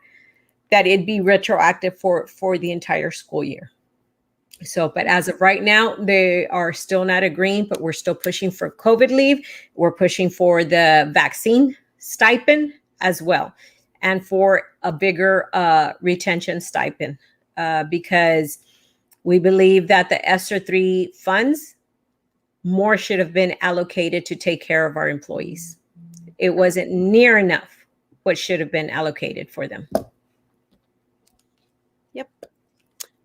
that it'd be retroactive for the entire school year. So, but as of right now, they are still not agreeing, but we're still pushing for COVID leave. We're pushing for the vaccine stipend as well, and for a bigger retention stipend, because we believe that the ESSER 3 funds, more should have been allocated to take care of our employees. It wasn't near enough what should have been allocated for them. Yep.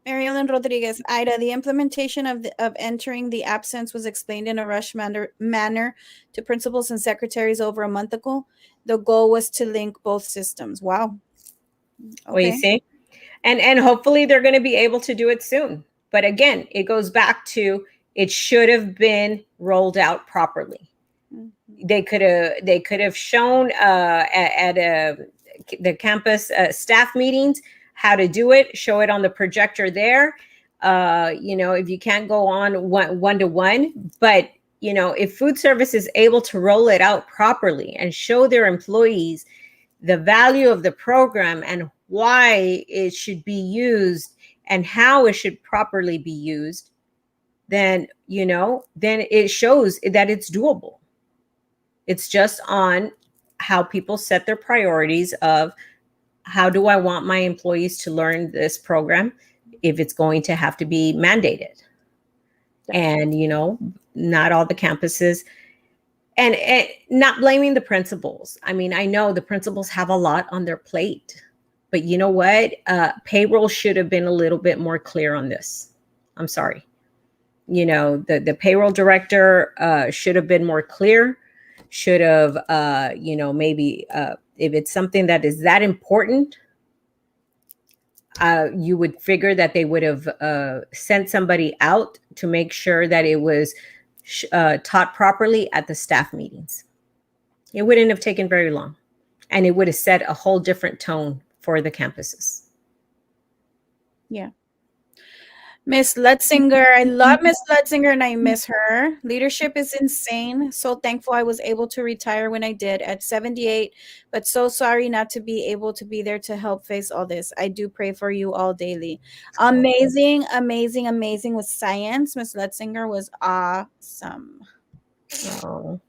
Mary Ellen Rodriguez, Ida, the implementation of entering the absence was explained in a rushed manner to principals and secretaries over a month ago. The goal was to link both systems. Wow. Okay. Well, you see? And hopefully they're going to be able to do it soon. But again, it goes back to it should have been rolled out properly. Mm-hmm. They could have shown at the campus staff meetings how to do it, show it on the projector there. If you can't go on one-to-one, but if food service is able to roll it out properly and show their employees the value of the program and why it should be used and how it should properly be used, then it shows that it's doable. It's just on how people set their priorities of how do I want my employees to learn this program if it's going to have to be mandated. And, not all the campuses, and not blaming the principals. I mean, I know the principals have a lot on their plate, but you know what? Payroll should have been a little bit more clear on this. I'm sorry. The payroll director should have been more clear, should have, maybe if it's something that is that important, you would figure that they would have sent somebody out to make sure that it was taught properly at the staff meetings. It wouldn't have taken very long, and it would have set a whole different tone for the campuses. Yeah. Miss Lutzinger, I love Miss Lutzinger and I miss her. Leadership is insane. So thankful I was able to retire when I did at 78, but so sorry not to be able to be there to help face all this. I do pray for you all daily. Amazing, amazing, amazing with science. Miss Lutzinger was awesome. Oh.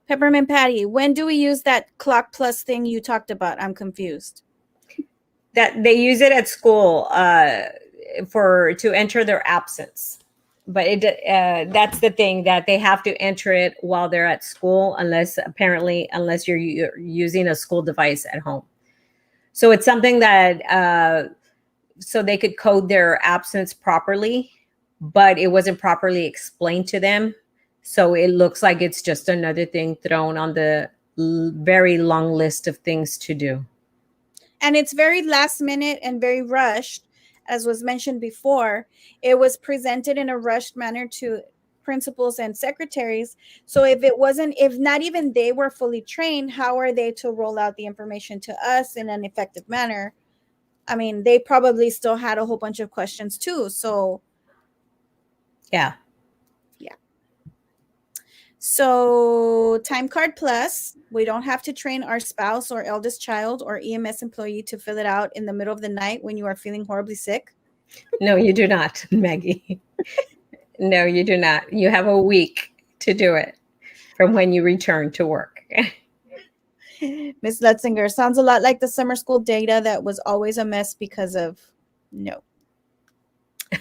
Peppermint Patty, when do we use that clock plus thing you talked about? I'm confused. That they use it at school. To enter their absence, but that's the thing, that they have to enter it while they're at school, unless you're using a school device at home. So it's something that so they could code their absence properly, but it wasn't properly explained to them. So it looks like it's just another thing thrown on the very long list of things to do. And it's very last minute and very rushed. As was mentioned before, it was presented in a rushed manner to principals and secretaries. So if not even they were fully trained, how are they to roll out the information to us in an effective manner? I mean, they probably still had a whole bunch of questions too. So yeah. So Time Card Plus, we don't have to train our spouse or eldest child or EMS employee to fill it out in the middle of the night when you are feeling horribly sick. No, you do not, Maggie. No, you do not. You have a week to do it from when you return to work. Miss Letzinger, sounds a lot like the summer school data that was always a mess because of no. Yeah.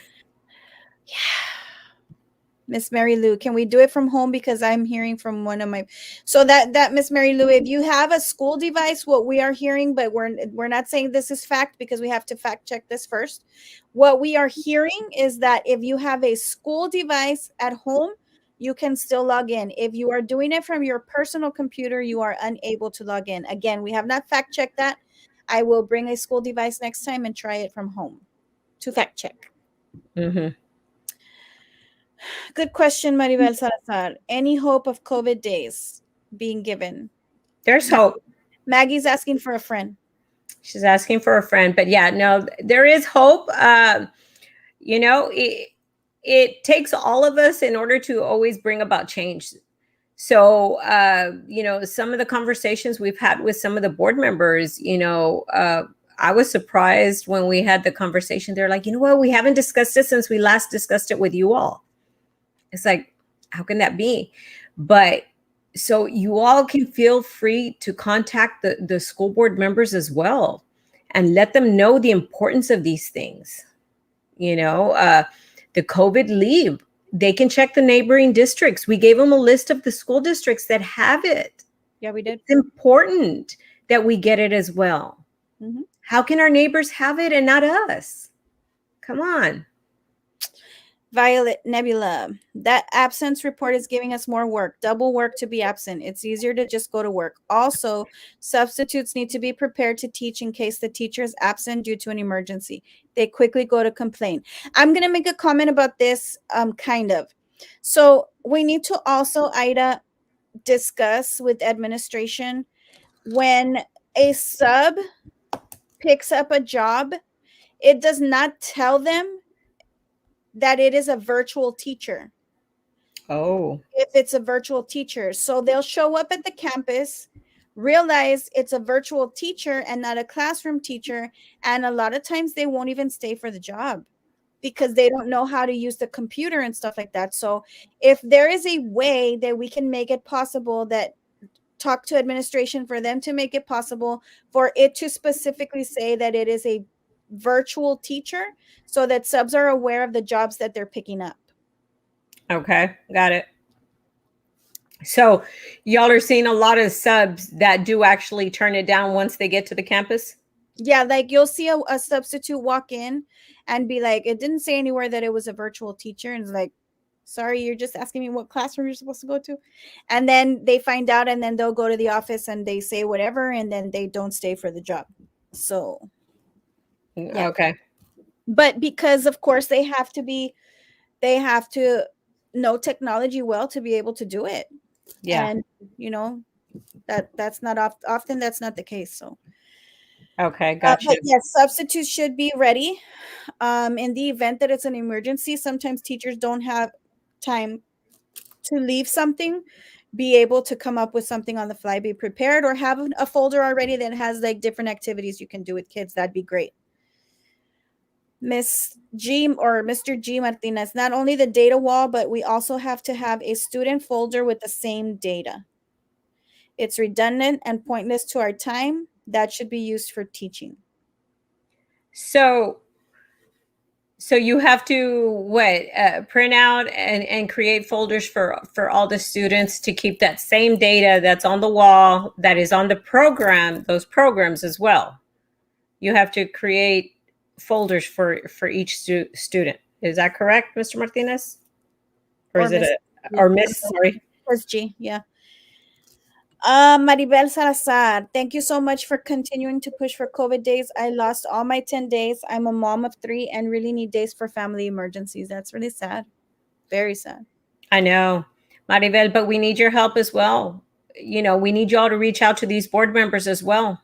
Miss Mary Lou, can we do it from home? Because I'm hearing from one of my, so that Miss Mary Lou, if you have a school device, what we are hearing, but we're not saying this is fact because we have to fact check this first. What we are hearing is that if you have a school device at home, you can still log in. If you are doing it from your personal computer, you are unable to log in. Again, we have not fact checked that. I will bring a school device next time and try it from home to fact check. Mm-hmm. Good question, Maribel Salazar. Any hope of COVID days being given? There's hope. Maggie's asking for a friend. She's asking for a friend, but yeah, no, there is hope. It takes all of us in order to always bring about change. So, some of the conversations we've had with some of the board members, I was surprised when we had the conversation. They're like, you know what, we haven't discussed this since we last discussed it with you all. It's like, how can that be? But so you all can feel free to contact the school board members as well and let them know the importance of these things. The COVID leave, they can check the neighboring districts. We gave them a list of the school districts that have it. Yeah, we did. It's important that we get it as well. Mm-hmm. How can our neighbors have it and not us? Come on. Violet Nebula, that absence report is giving us more work, double work to be absent. It's easier to just go to work. Also, substitutes need to be prepared to teach in case the teacher is absent due to an emergency. They quickly go to complain. I'm going to make a comment about this, kind of. So we need to also, Ida, discuss with administration when a sub picks up a job, it does not tell them that it is a virtual teacher. Oh. If it's a virtual teacher. So they'll show up at the campus, realize it's a virtual teacher and not a classroom teacher. And a lot of times they won't even stay for the job because they don't know how to use the computer and stuff like that. So if there is a way that we can make it possible, that talk to administration for them to make it possible for it to specifically say that it is a virtual teacher so that subs are aware of the jobs that they're picking up. Okay, got it. So y'all are seeing a lot of subs that do actually turn it down once they get to the campus? Yeah, like you'll see a substitute walk in and be like, it didn't say anywhere that it was a virtual teacher. And it's like, sorry, you're just asking me what classroom you're supposed to go to. And then they find out and then they'll go to the office and they say whatever and then they don't stay for the job. So, yeah. Okay. But because of course they have to know technology well to be able to do it. Yeah. And that's not often that's not the case. So okay, gotcha. But yes, substitutes should be ready. In the event that it's an emergency, sometimes teachers don't have time to leave something, be able to come up with something on the fly, be prepared, or have a folder already that has like different activities you can do with kids. That'd be great. Miss G or Mr. G Martinez, not only the data wall, but we also have to have a student folder with the same data. It's redundant and pointless to our time. That should be used for teaching. So you have to print out and create folders for all the students to keep that same data that's on the wall, that is on the program, those programs as well. You have to create folders for each student. Is that correct, Mr. Martinez? Or is it Miss? Sorry. Miss G, yeah. Maribel Salazar, thank you so much for continuing to push for COVID days. I lost all my 10 days. I'm a mom of 3 and really need days for family emergencies. That's really sad. Very sad. I know, Maribel, but we need your help as well. We need y'all to reach out to these board members as well.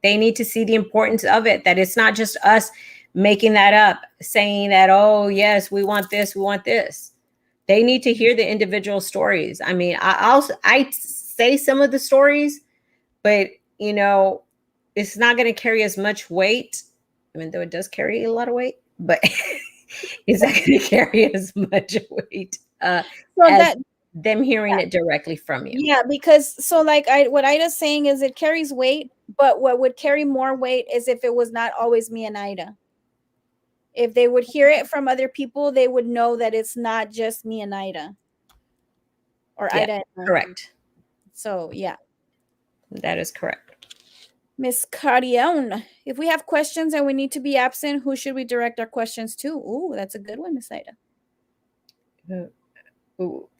They need to see the importance of it, that it's not just us making that up, saying that, oh, yes, we want this, we want this. They need to hear the individual stories. I mean, I say some of the stories, but, it's not going to carry as much weight, even though it does carry a lot of weight, but it's not going to carry as much weight. them hearing it directly from you. Yeah, because so like what Ida's saying is it carries weight, but what would carry more weight is if it was not always me and Ida. If they would hear it from other people, they would know that it's not just me and Ida. Or Yeah, Ida. correct. So yeah. That is correct. Miss Carrion, if we have questions and we need to be absent, who should we direct our questions to? Ooh, that's a good one, Miss Ida.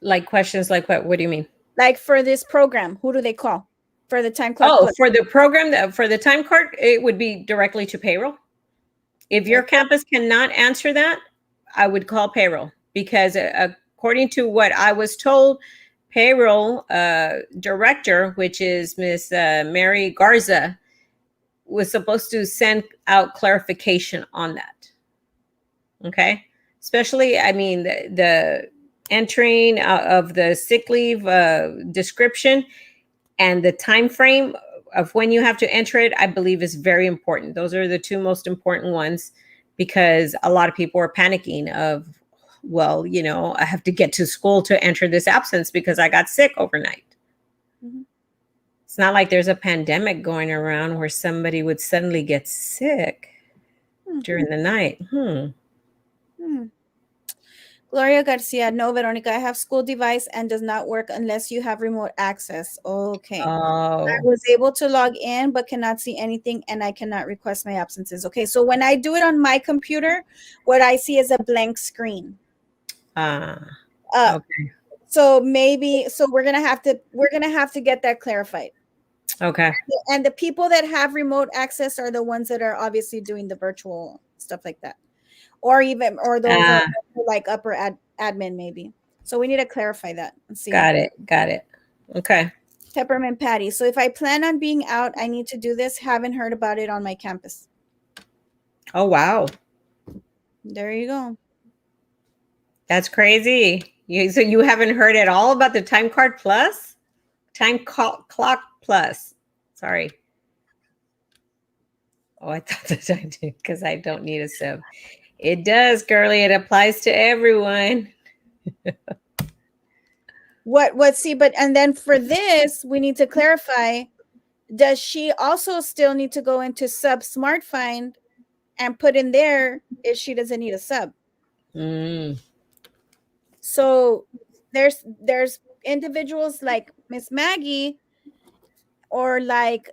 Like questions like what? What do you mean? Like for this program, who do they call for the time clock? Oh, for the program, for the time card, it would be directly to payroll. If your campus cannot answer that, I would call payroll because according to what I was told, payroll director, which is Miss Mary Garza, was supposed to send out clarification on that. Okay. Especially, I mean, the entering of the sick leave description and the time frame of when you have to enter it, I believe is very important. Those are the two most important ones because a lot of people are panicking of, well, you know, I have to get to school to enter this absence because I got sick overnight. Mm-hmm. It's not like there's a pandemic going around where somebody would suddenly get sick during the night. Gloria Garcia, no, Veronica, I have school device and does not work unless you have remote access. Okay. Oh. I was able to log in, but cannot see anything and I cannot request my absences. Okay. So when I do it on my computer, what I see is a blank screen. Okay. So maybe, so we're going to have to get that clarified. Okay. And the people that have remote access are the ones that are obviously doing the virtual stuff like that. Or those are like upper admin maybe. So we need to clarify that and see. Got it. Okay. Peppermint Patty. So if I plan on being out, I need to do this. Haven't heard about it on my campus. Oh, wow. There you go. That's crazy. So you haven't heard at all about the time card plus? Clock plus. Sorry. Oh, I thought that I did because I don't need a sub. It does, girly. It applies to everyone. See, but and then for this, we need to clarify, does she also still need to go into sub smart find and put in there if she doesn't need a sub? So there's individuals like Miss Maggie or like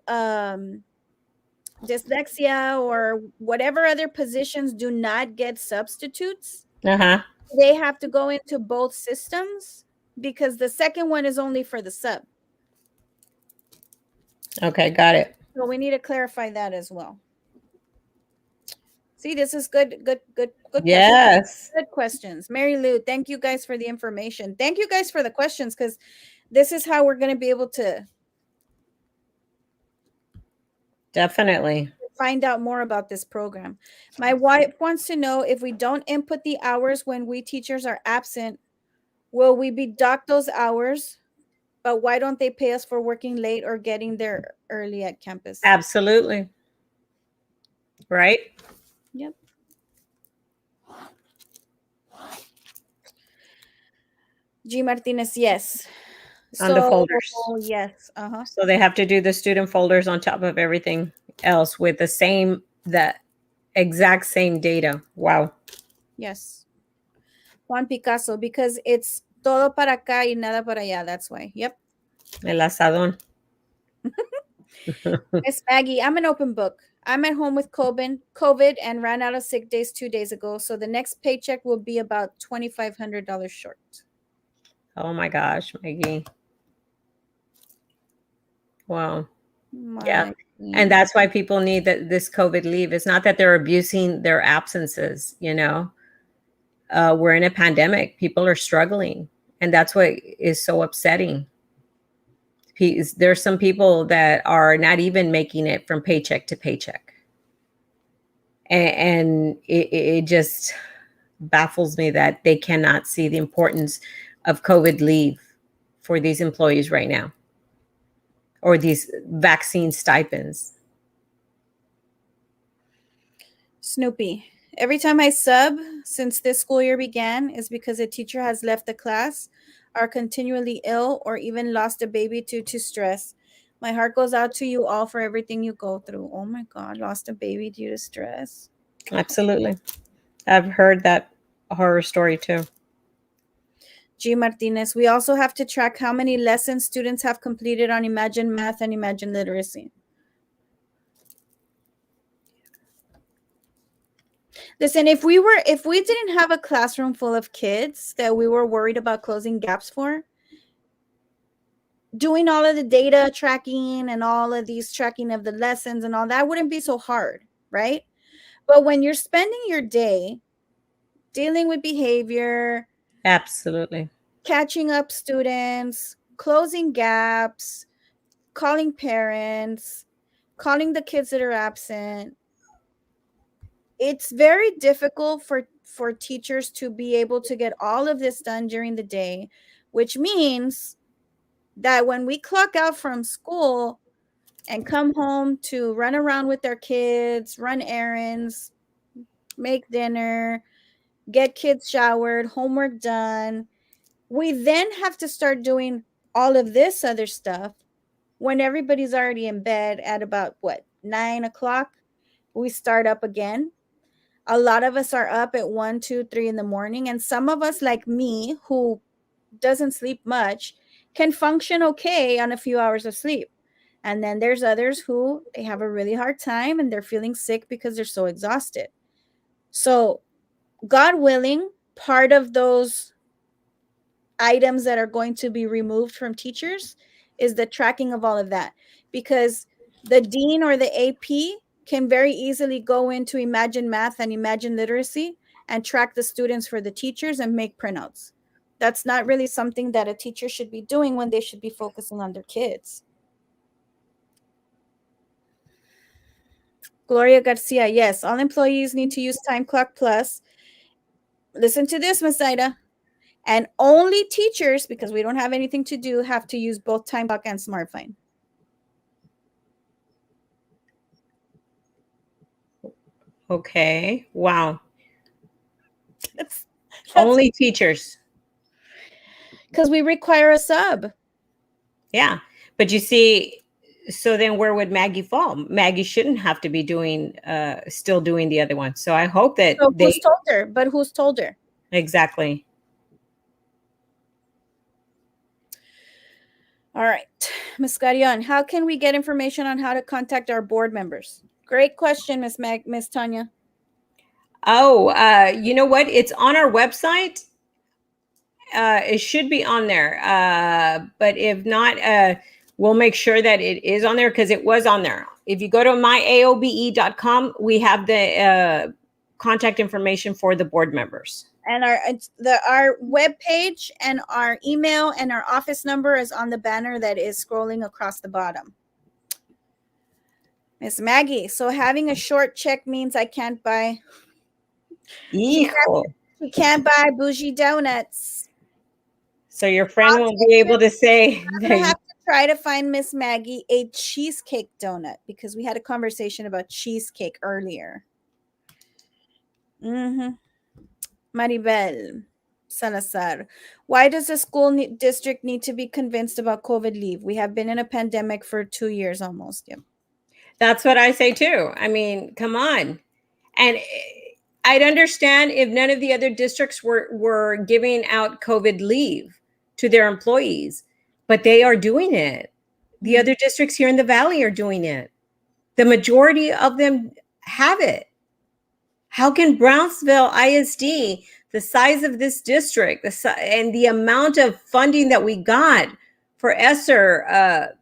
dyslexia or whatever other positions do not get substitutes. They have to go into both systems because the second one is only for the sub. Okay, got it. So we need to clarify that as well. See, this is good. Yes. Questions. Good questions. Mary Lou, thank you guys for the information. Thank you guys for the questions because this is how we're going to be able to definitely find out more about this program. My wife wants to know if we don't input the hours when we teachers are absent, will we be docked those hours? But why don't they pay us for working late or getting there early at campus? Absolutely. Right? Yep. G. Martinez, yes. On the folders. Yes. So they have to do the student folders on top of everything else with the exact same data. Wow. Yes. Juan Picasso, because it's todo para acá y nada para allá. That's why. Yep. El asadón. Miss Maggie, I'm an open book. I'm at home with COVID and ran out of sick days 2 days ago. So the next paycheck will be about $2,500 short. Oh my gosh, Maggie. Wow. Yeah. And that's why people need this COVID leave. It's not that they're abusing their absences, you know. We're in a pandemic. People are struggling. And that's what is so upsetting. There's some people that are not even making it from paycheck to paycheck. And it just baffles me that they cannot see the importance of COVID leave for these employees right now, or these vaccine stipends. Snoopy, every time I sub since this school year began is because a teacher has left the class. are continually ill or even lost a baby due to stress. My heart goes out to you all for everything you go through. Oh my God, lost a baby due to stress. Absolutely. I've heard that horror story too. G. Martinez, we also have to track how many lessons students have completed on Imagine Math and Imagine Literacy. Listen, if we didn't have a classroom full of kids that we were worried about closing gaps for, doing all of the data tracking and all of these tracking of the lessons and all that wouldn't be so hard, right? But when you're spending your day dealing with behavior, Absolutely. catching up students, closing gaps, calling parents, calling the kids that are absent, it's very difficult for teachers to be able to get all of this done during the day, which means that when we clock out from school and come home to run around with our kids, run errands, make dinner, get kids showered, homework done, we then have to start doing all of this other stuff when everybody's already in bed at about what, 9 o'clock. We start up again. A lot of us are up at 1, 2, 3 in the morning. And some of us, like me, who doesn't sleep much, can function okay on a few hours of sleep. And then there's others who they have a really hard time and they're feeling sick because they're so exhausted. So, God willing, part of those items that are going to be removed from teachers is the tracking of all of that, because the dean or the AP can very easily go into Imagine Math and Imagine Literacy and track the students for the teachers and make printouts. That's not really something that a teacher should be doing when they should be focusing on their kids. Gloria Garcia, yes, all employees need to use Time Clock Plus. Listen to this, Ms. Ida. And only teachers, because we don't have anything to do, have to use both Time Clock and SmartFind. Okay. Wow. That's Only teachers. because we require a sub. Yeah. But you see, so then where would Maggie fall? Maggie shouldn't have to be doing still doing the other one. So I hope that So who's they told her? But who's told her? exactly. All right. Ms. Carrion, how can we get information on how to contact our board members? Great question, Miss Tanya. Oh, you know what? It's on our website. It should be on there. But if not, we'll make sure that it is on there because it was on there. If you go to myaobe.com, we have the contact information for the board members. And our web page and our email and our office number is on the banner that is scrolling across the bottom. Miss Maggie, so having a short check means I can't buy. She can't buy bougie donuts. So your friend won't be able to say. I'm gonna have to try to find Miss Maggie a cheesecake donut because we had a conversation about cheesecake earlier. Maribel Salazar, why does the school district need to be convinced about COVID leave? We have been in a pandemic for 2 years almost. Yep. That's what I say too. I mean, come on. And I'd understand if none of the other districts were giving out COVID leave to their employees, but they are doing it. The other districts here in the Valley are doing it. The majority of them have it. How can Brownsville ISD, the size of this district, and the amount of funding that we got for ESSER,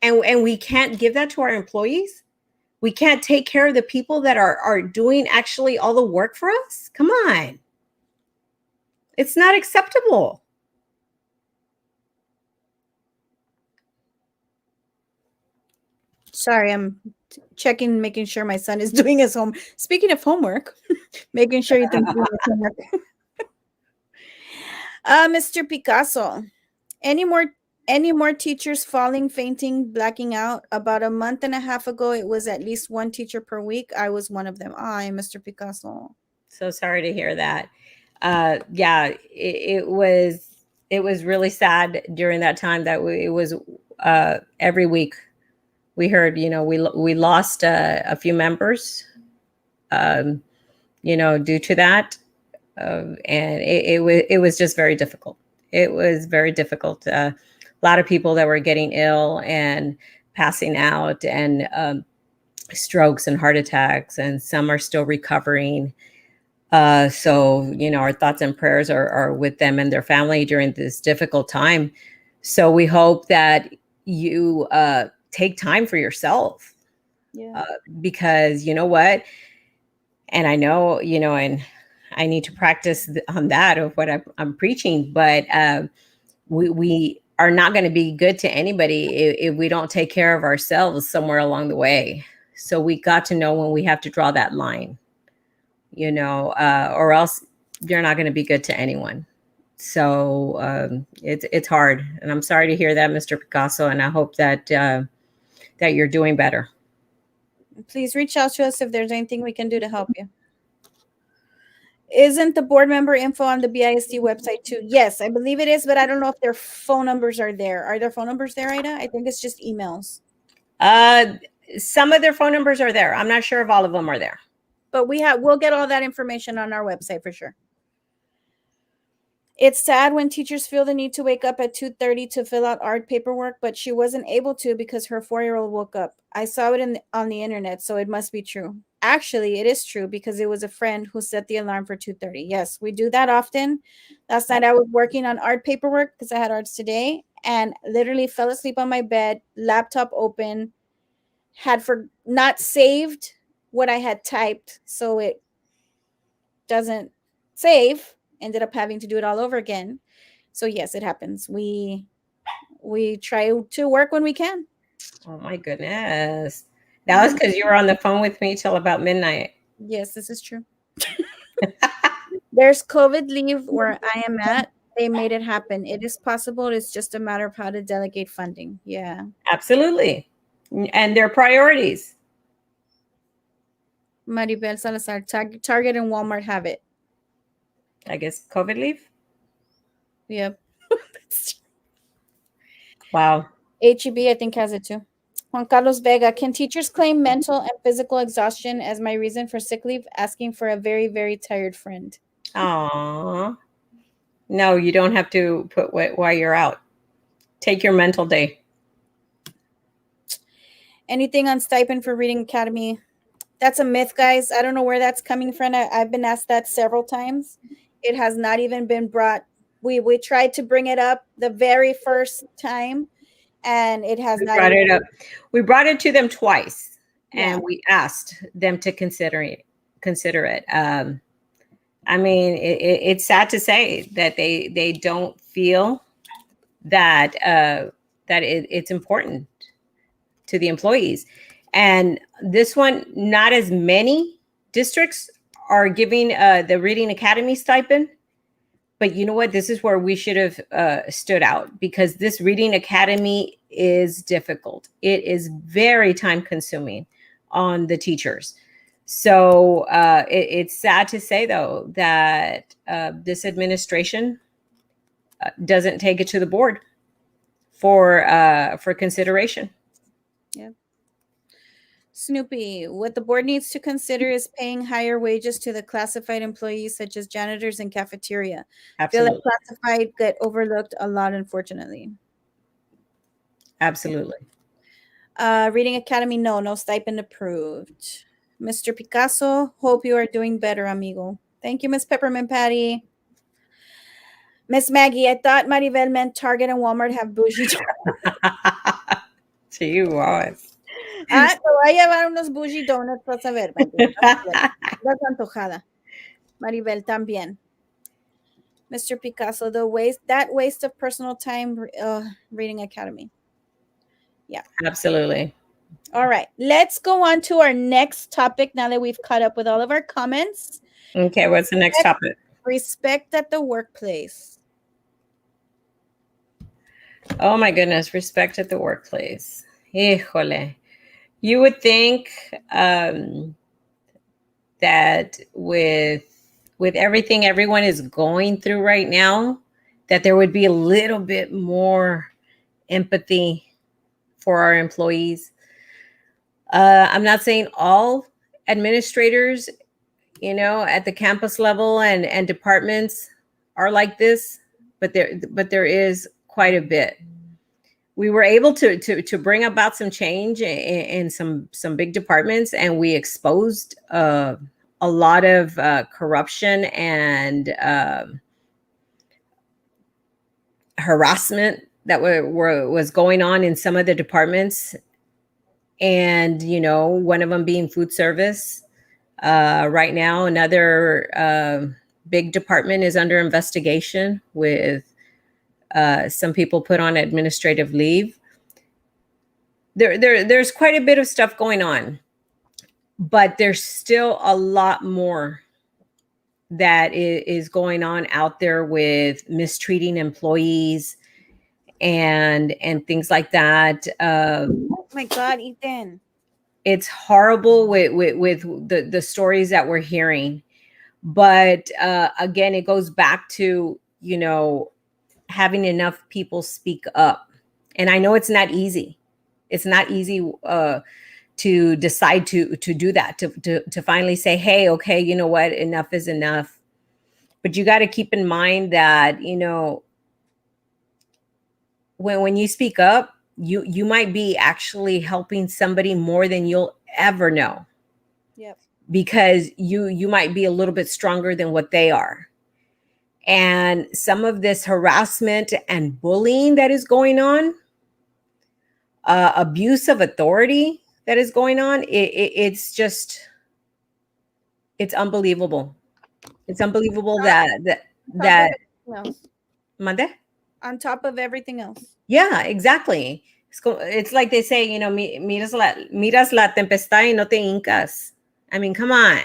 and we can't give that to our employees? We can't take care of the people that are doing actually all the work for us? Come on. It's not acceptable. Sorry, I'm checking, making sure my son is doing his homework. Speaking of homework, making sure he's doing his homework. Mr. Picasso, any more teachers falling, fainting, blacking out? About a month and a half ago, it was at least one teacher per week. I was one of them. I, Mr. Picasso. So sorry to hear that. Yeah, it it was really sad during that time that it was every week we heard, we lost a few members, due to that. And it was just very difficult. It was very difficult. A lot of people that were getting ill and passing out, and strokes and heart attacks, and some are still recovering. So, our thoughts and prayers are with them and their family during this difficult time. So we hope that you take time for yourself, Yeah. because you know what? And I know, and I need to practice on that of what I'm preaching, but we are not going to be good to anybody if we don't take care of ourselves somewhere along the way. So we got to know when we have to draw that line, or else you're not going to be good to anyone. So it's hard, and I'm sorry to hear that, Mr. Picasso, and I hope that that you're doing better. Please reach out to us if there's anything we can do to help you. Isn't the board member info on the BISD website too? Yes, I believe it is, but I don't know if their phone numbers are there. Are their phone numbers there, Ida? I think it's just emails. Some of their phone numbers are there. I'm not sure if all of them are there. But we'll get all that information on our website for sure. It's sad when teachers feel the need to wake up at 2:30 to fill out art paperwork, but she wasn't able to because her 4-year-old woke up. I saw it on the internet, so it must be true. Actually, it is true because it was a friend who set the alarm for 2:30. Yes, we do that often. Last night I was working on art paperwork because I had arts today, and literally fell asleep on my bed, laptop open, had not saved what I had typed, so it doesn't save. Ended up having to do it all over again. So yes, it happens. We try to work when we can. Oh my goodness. That was because you were on the phone with me till about midnight. Yes, this is true. There's COVID leave where I am at. They made it happen. It is possible. It's just a matter of how to delegate funding. Yeah. Absolutely. And their priorities. Maribel Salazar, Target and Walmart have it. I guess COVID leave. Yep. Wow. HEB, I think, has it too. Juan Carlos Vega, can teachers claim mental and physical exhaustion as my reason for sick leave? Asking for a very, very tired friend. Aww. No, you don't have to put why you're out. Take your mental day. Anything on stipend for Reading Academy? That's a myth, guys. I don't know where that's coming from. I've been asked that several times. It has not even been brought. We tried to bring it up the very first time, and it has not. Brought it up. We brought it to them twice, and Yeah. we asked them to consider it. I mean, it's sad to say that they don't feel that it's important to the employees. And this one, not as many districts are giving the Reading Academy stipend. But you know what? This is where we should have stood out, because this Reading Academy is difficult. It is very time consuming on the teachers. So it's sad to say, though, that this administration doesn't take it to the board for consideration. Yeah. Snoopy, what the board needs to consider is paying higher wages to the classified employees, such as janitors and cafeteria. Absolutely. Feel like classified get overlooked a lot, unfortunately. Absolutely. Reading Academy, no stipend approved. Mr. Picasso, hope you are doing better, amigo. Thank you, Miss Peppermint Patty. Miss Maggie, I thought Maribel meant Target and Walmart have bougie. She was. Te voy a llevar unos bougie donuts, vas a ver, Maggie. That's antojada. Maribel también. Mr. Picasso, that waste of personal time, Reading Academy. Yeah. Absolutely. All right. Let's go on to our next topic now that we've caught up with all of our comments. Okay, what's the next topic? Respect at the workplace. Oh my goodness, respect at the workplace. Híjole. You would think that with everything everyone is going through right now, that there would be a little bit more empathy for our employees. I'm not saying all administrators, at the campus level and departments are like this, but there is quite a bit. We were able to bring about some change in some big departments, and we exposed a lot of corruption and harassment that was going on in some of the departments. And one of them being food service. Right now, another big department is under investigation with some people put on administrative leave. There's quite a bit of stuff going on, but there's still a lot more that is going on out there with mistreating employees and things like that. Oh my God, Ethan. It's horrible with the stories that we're hearing. But again, it goes back to, having enough people speak up. And I know it's not easy. It's not easy to decide to do that, to finally say, hey, okay, you know what, enough is enough. But you got to keep in mind that, when you speak up, you might be actually helping somebody more than you'll ever know. Yep. Because you might be a little bit stronger than what they are. And some of this harassment and bullying that is going on, abuse of authority that is going on, it's unbelievable. It's unbelievable that Mande? On top of everything else. Yeah, exactly. It's like they say, miras la tempestad y no te hincas. I mean, come on.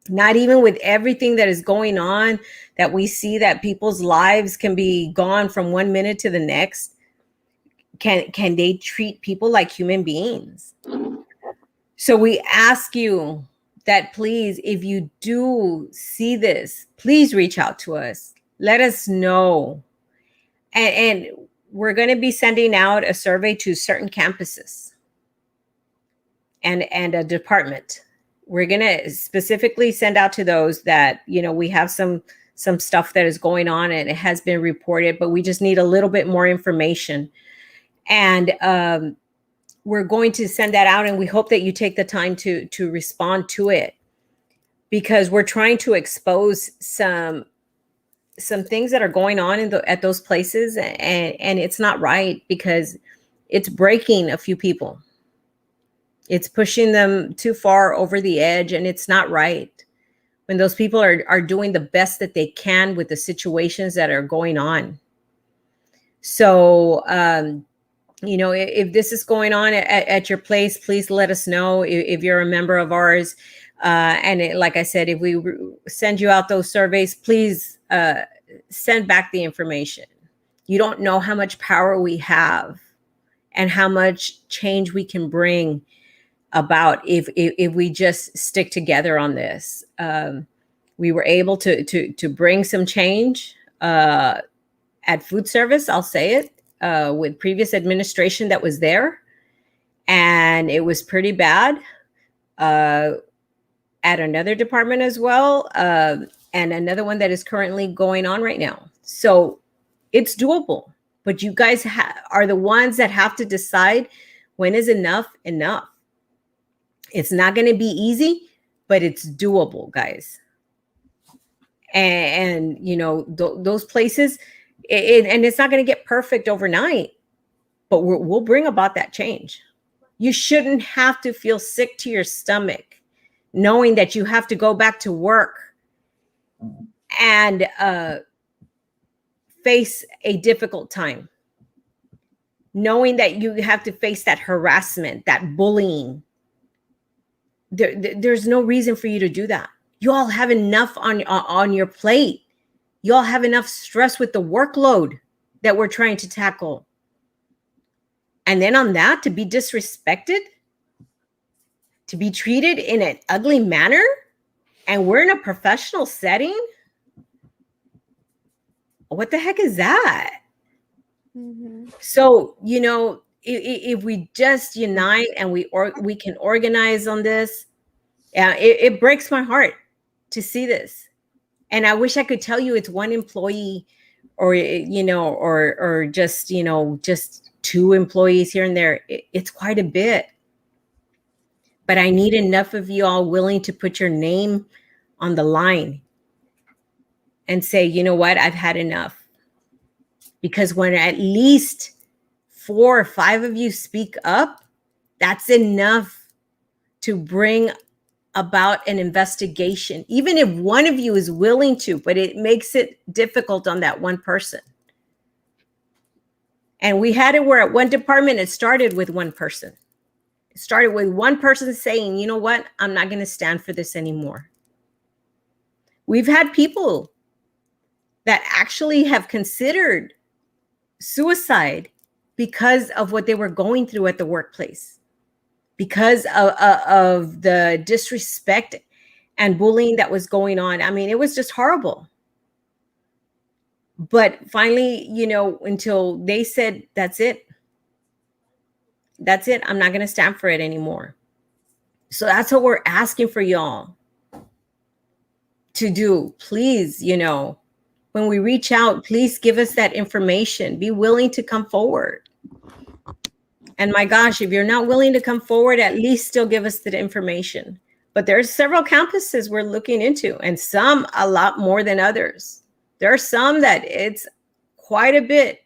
Not even with everything that is going on, that we see that people's lives can be gone from 1 minute to the next. Can they treat people like human beings? So we ask you that, please, if you do see this, please reach out to us. Let us know. And we're going to be sending out a survey to certain campuses and a department. We're going to specifically send out to those that, we have some stuff that is going on and it has been reported, but we just need a little bit more information. And we're going to send that out, and we hope that you take the time to respond to it, because we're trying to expose some things that are going on at those places, and it's not right, because it's breaking a few people. It's pushing them too far over the edge, and it's not right when those people are doing the best that they can with the situations that are going on. So, if this is going on at your place, please let us know if you're a member of ours. Like I said, if we send you out those surveys, please send back the information. You don't know how much power we have and how much change we can bring about if we just stick together on this. We were able to bring some change at food service, I'll say it, with previous administration that was there, and it was pretty bad. At another department as well, and another one that is currently going on right now. So it's doable, but you guys are the ones that have to decide when is enough. It's not going to be easy, but it's doable, guys. And those places, and it's not going to get perfect overnight, but we'll bring about that change. You shouldn't have to feel sick to your stomach knowing that you have to go back to work and face a difficult time, knowing that you have to face that harassment, that bullying. There's no reason for you to do that. You all have enough on your plate. You all have enough stress with the workload that we're trying to tackle. And then on that, to be disrespected, to be treated in an ugly manner, and we're in a professional setting. what the heck is that? Mm-hmm. So, if we just unite and we can organize on this, yeah, it breaks my heart to see this. And I wish I could tell you it's one employee, or or just two employees here and there. It's quite a bit. But I need enough of you all willing to put your name on the line and say, you know what, I've had enough. Because when at least 4 or 5 of you speak up, that's enough to bring about an investigation, even if one of you is willing to, but it makes it difficult on that one person. And we had it where at one department, it started with one person. It started with one person saying, you know what, I'm not going to stand for this anymore. We've had people that actually have considered suicide because of what they were going through at the workplace, because of the disrespect and bullying that was going on. I mean, it was just horrible. But finally, until they said, that's it. That's it. I'm not going to stand for it anymore. So that's what we're asking for y'all to do. Please, when we reach out, please give us that information. Be willing to come forward. And my gosh, if you're not willing to come forward, at least still give us the information. But there's several campuses we're looking into, and some a lot more than others. There are some that it's quite a bit,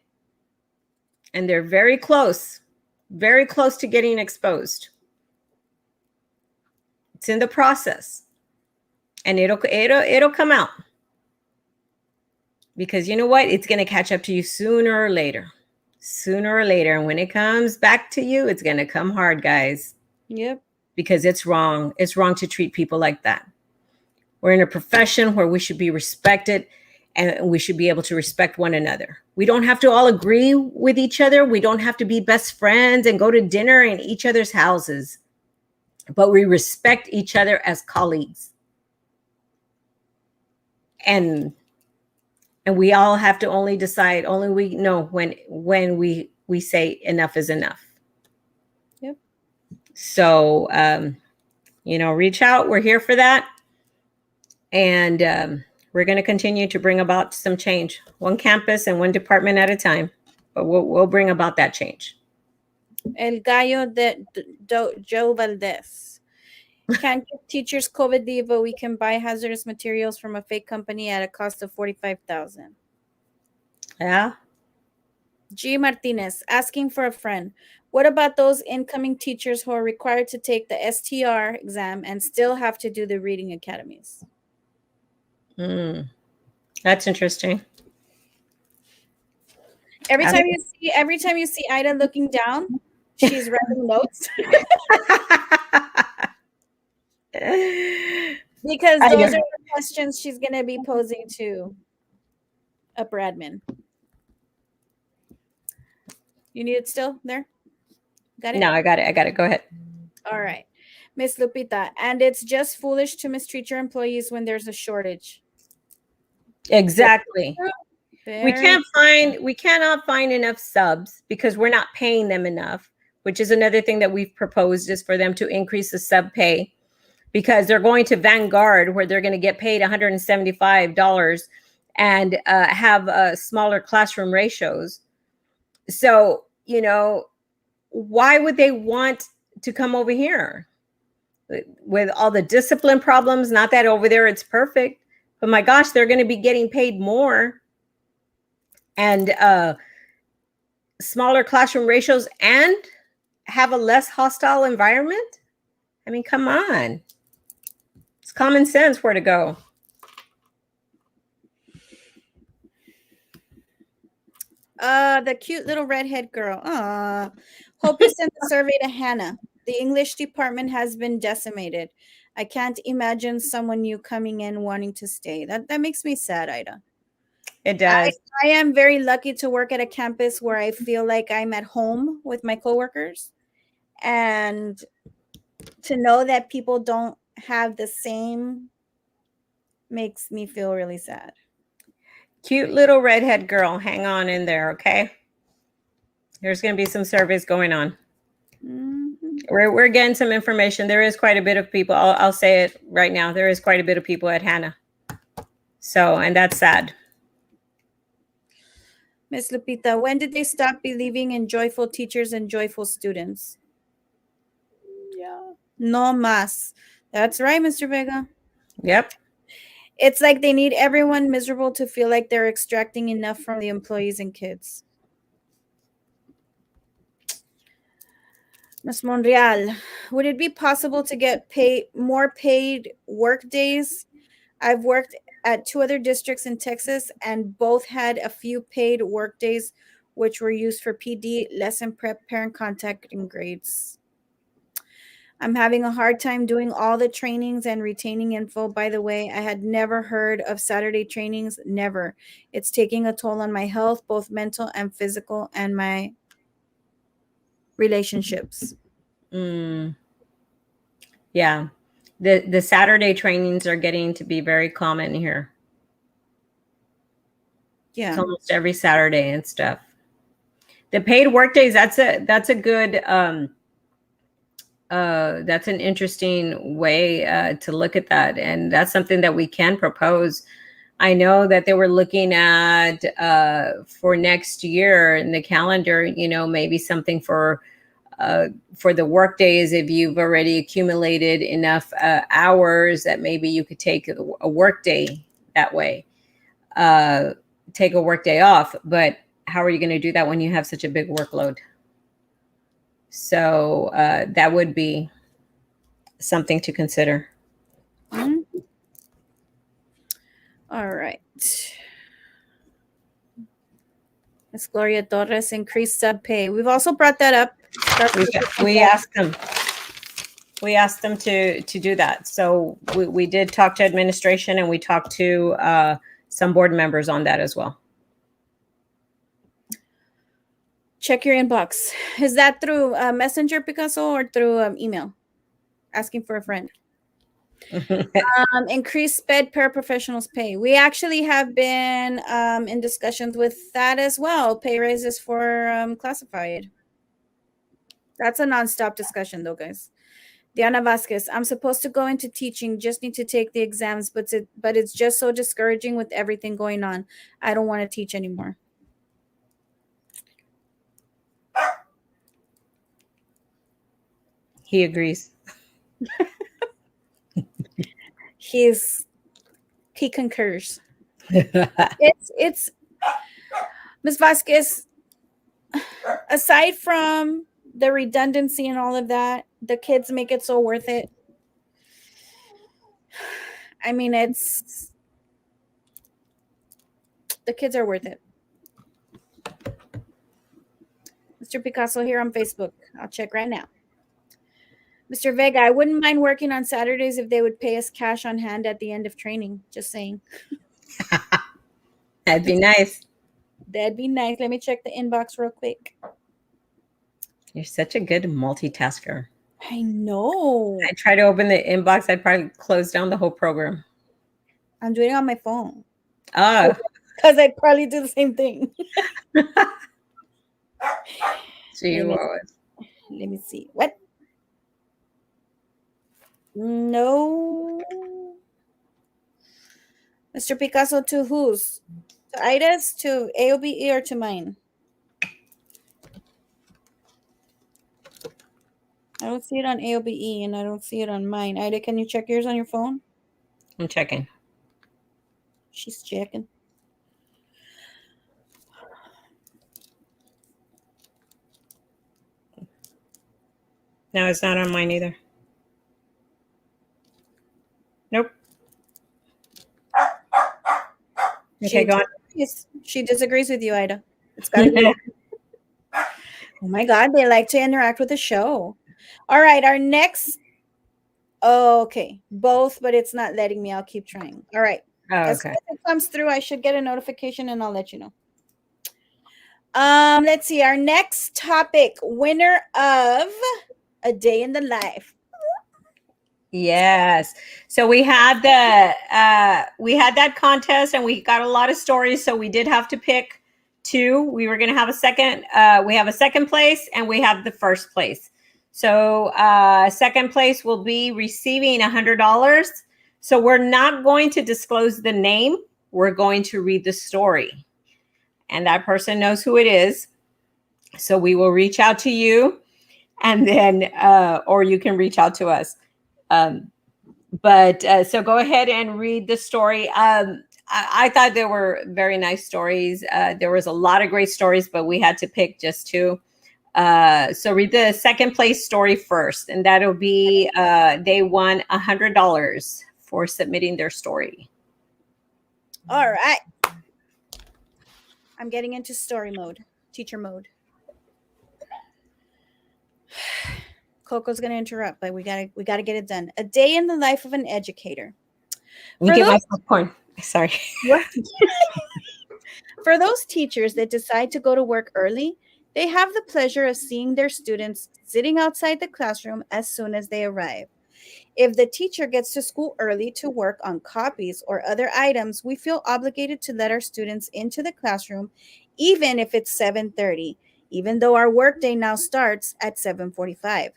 and they're very close to getting exposed. It's in the process, and it'll come out, because you know what? It's going to catch up to you sooner or later. And when it comes back to you, it's going to come hard, guys. Yep. Because it's wrong. It's wrong to treat people like that. We're in a profession where we should be respected, and we should be able to respect one another. We don't have to all agree with each other. We don't have to be best friends and go to dinner in each other's houses, but we respect each other as colleagues. And we all have to only decide, only we know when we say enough is enough. Yep. So, reach out. We're here for that. And we're going to continue to bring about some change, one campus and one department at a time. But we'll bring about that change. El Gallo de Joe Valdez. Can't give teachers COVID leave, but we can buy hazardous materials from a fake company at a cost of $45,000. Yeah. G. Martinez, asking for a friend. What about those incoming teachers who are required to take the STR exam and still have to do the reading academies? That's interesting. Every time you see Ida looking down, she's writing notes. Because those are the questions she's going to be posing to upper admin. You need it still there? Got it? No, I got it. Go ahead. All right. Miss Lupita, and it's just foolish to mistreat your employees when there's a shortage. Exactly. We cannot find enough subs because we're not paying them enough, which is another thing that we've proposed, is for them to increase the sub pay, because they're going to Vanguard where they're going to get paid $175 and have smaller classroom ratios. So, why would they want to come over here with all the discipline problems? Not that over there it's perfect, but my gosh, they're going to be getting paid more, and smaller classroom ratios, and have a less hostile environment. I mean, come on. It's common sense where to go. The cute little redhead girl. Hope you sent the survey to Hannah. The English department has been decimated. I can't imagine someone new coming in wanting to stay. That makes me sad, Ida. It does. I am very lucky to work at a campus where I feel like I'm at home with my coworkers, and to know that people don't have the same makes me feel really sad. Cute little redhead girl. Hang on in there, okay? There's going to be some surveys going on. Mhm. We're getting some information. There is quite a bit of people. I'll say it right now. There is quite a bit of people at Hannah. So, and that's sad. Miss Lupita, when did they stop believing in joyful teachers and joyful students? Yeah. No más. That's right, Mr. Vega. Yep. It's like they need everyone miserable to feel like they're extracting enough from the employees and kids. Ms. Monreal, would it be possible to get more paid work days? I've worked at 2 other districts in Texas, and both had a few paid work days, which were used for PD, lesson prep, parent contact, and grades. I'm having a hard time doing all the trainings and retaining info. By the way, I had never heard of Saturday trainings. Never. It's taking a toll on my health, both mental and physical, and my relationships. Yeah. The Saturday trainings are getting to be very common here. Yeah. It's almost every Saturday and stuff. The paid work days, that's a good that's an interesting way to look at that, and that's something that we can propose. I know that they were looking at for next year in the calendar, maybe something for the work days. If you've already accumulated enough hours, that maybe you could take a work day that way, take a work day off. But how are you going to do that when you have such a big workload? So that would be something to consider. Mm-hmm. All right. Miss Gloria Torres, increased sub pay. We've also brought that up. We asked them. We asked them to do that. So we did talk to administration, and we talked to some board members on that as well. Check your inbox. Is that through Messenger, Picasso, or through email? Asking for a friend. Increase SPED paraprofessionals pay. We actually have been in discussions with that as well. Pay raises for classified. That's a nonstop discussion, though, guys. Diana Vasquez, I'm supposed to go into teaching, just need to take the exams, but it's just so discouraging with everything going on. I don't want to teach anymore. He agrees. He concurs. It's Ms. Vasquez, aside from the redundancy and all of that, the kids make it so worth it. I mean, the kids are worth it. Mr. Picasso here on Facebook. I'll check right now. Mr. Vega, I wouldn't mind working on Saturdays if they would pay us cash on hand at the end of training. Just saying. That'd be nice. That'd be nice. Let me check the inbox real quick. You're such a good multitasker. I know. I try to open the inbox. I'd probably close down the whole program. I'm doing it on my phone. Oh. Because I'd probably do the same thing. Gee, let me see. What? No. Mr. Picasso, to whose? To Ida's, to AOBE, or to mine? I don't see it on AOBE, and I don't see it on mine. Ida, can you check yours on your phone? I'm checking. She's checking. No, it's not on mine either. Nope. Okay, go on. She disagrees with you, Ida. It's got to be. Oh my God, they like to interact with the show. All right, our next. Oh, okay, both, but it's not letting me. I'll keep trying. All right. Oh, okay. As soon as it comes through, I should get a notification, and I'll let you know. Let's see. Our next topic: winner of A Day in the Life. Yes. So we had that contest and we got a lot of stories. So we did have to pick two. We were going to have a second. We have a second place and we have the first place. So second place will be receiving $100. So we're not going to disclose the name. We're going to read the story, and that person knows who it is. So we will reach out to you, and then or you can reach out to us. Um, but so go ahead and read the story. I thought there were very nice stories. There was a lot of great stories, but we had to pick just two. So read the second place story first, and that'll be they won $100 for submitting their story. All right. I'm getting into story mode, teacher mode. Coco's gonna interrupt, but we gotta get it done. A day in the life of an educator. Let me get my popcorn. Sorry. For those teachers that decide to go to work early, they have the pleasure of seeing their students sitting outside the classroom as soon as they arrive. If the teacher gets to school early to work on copies or other items, we feel obligated to let our students into the classroom even if it's 7:30, even though our workday now starts at 7:45.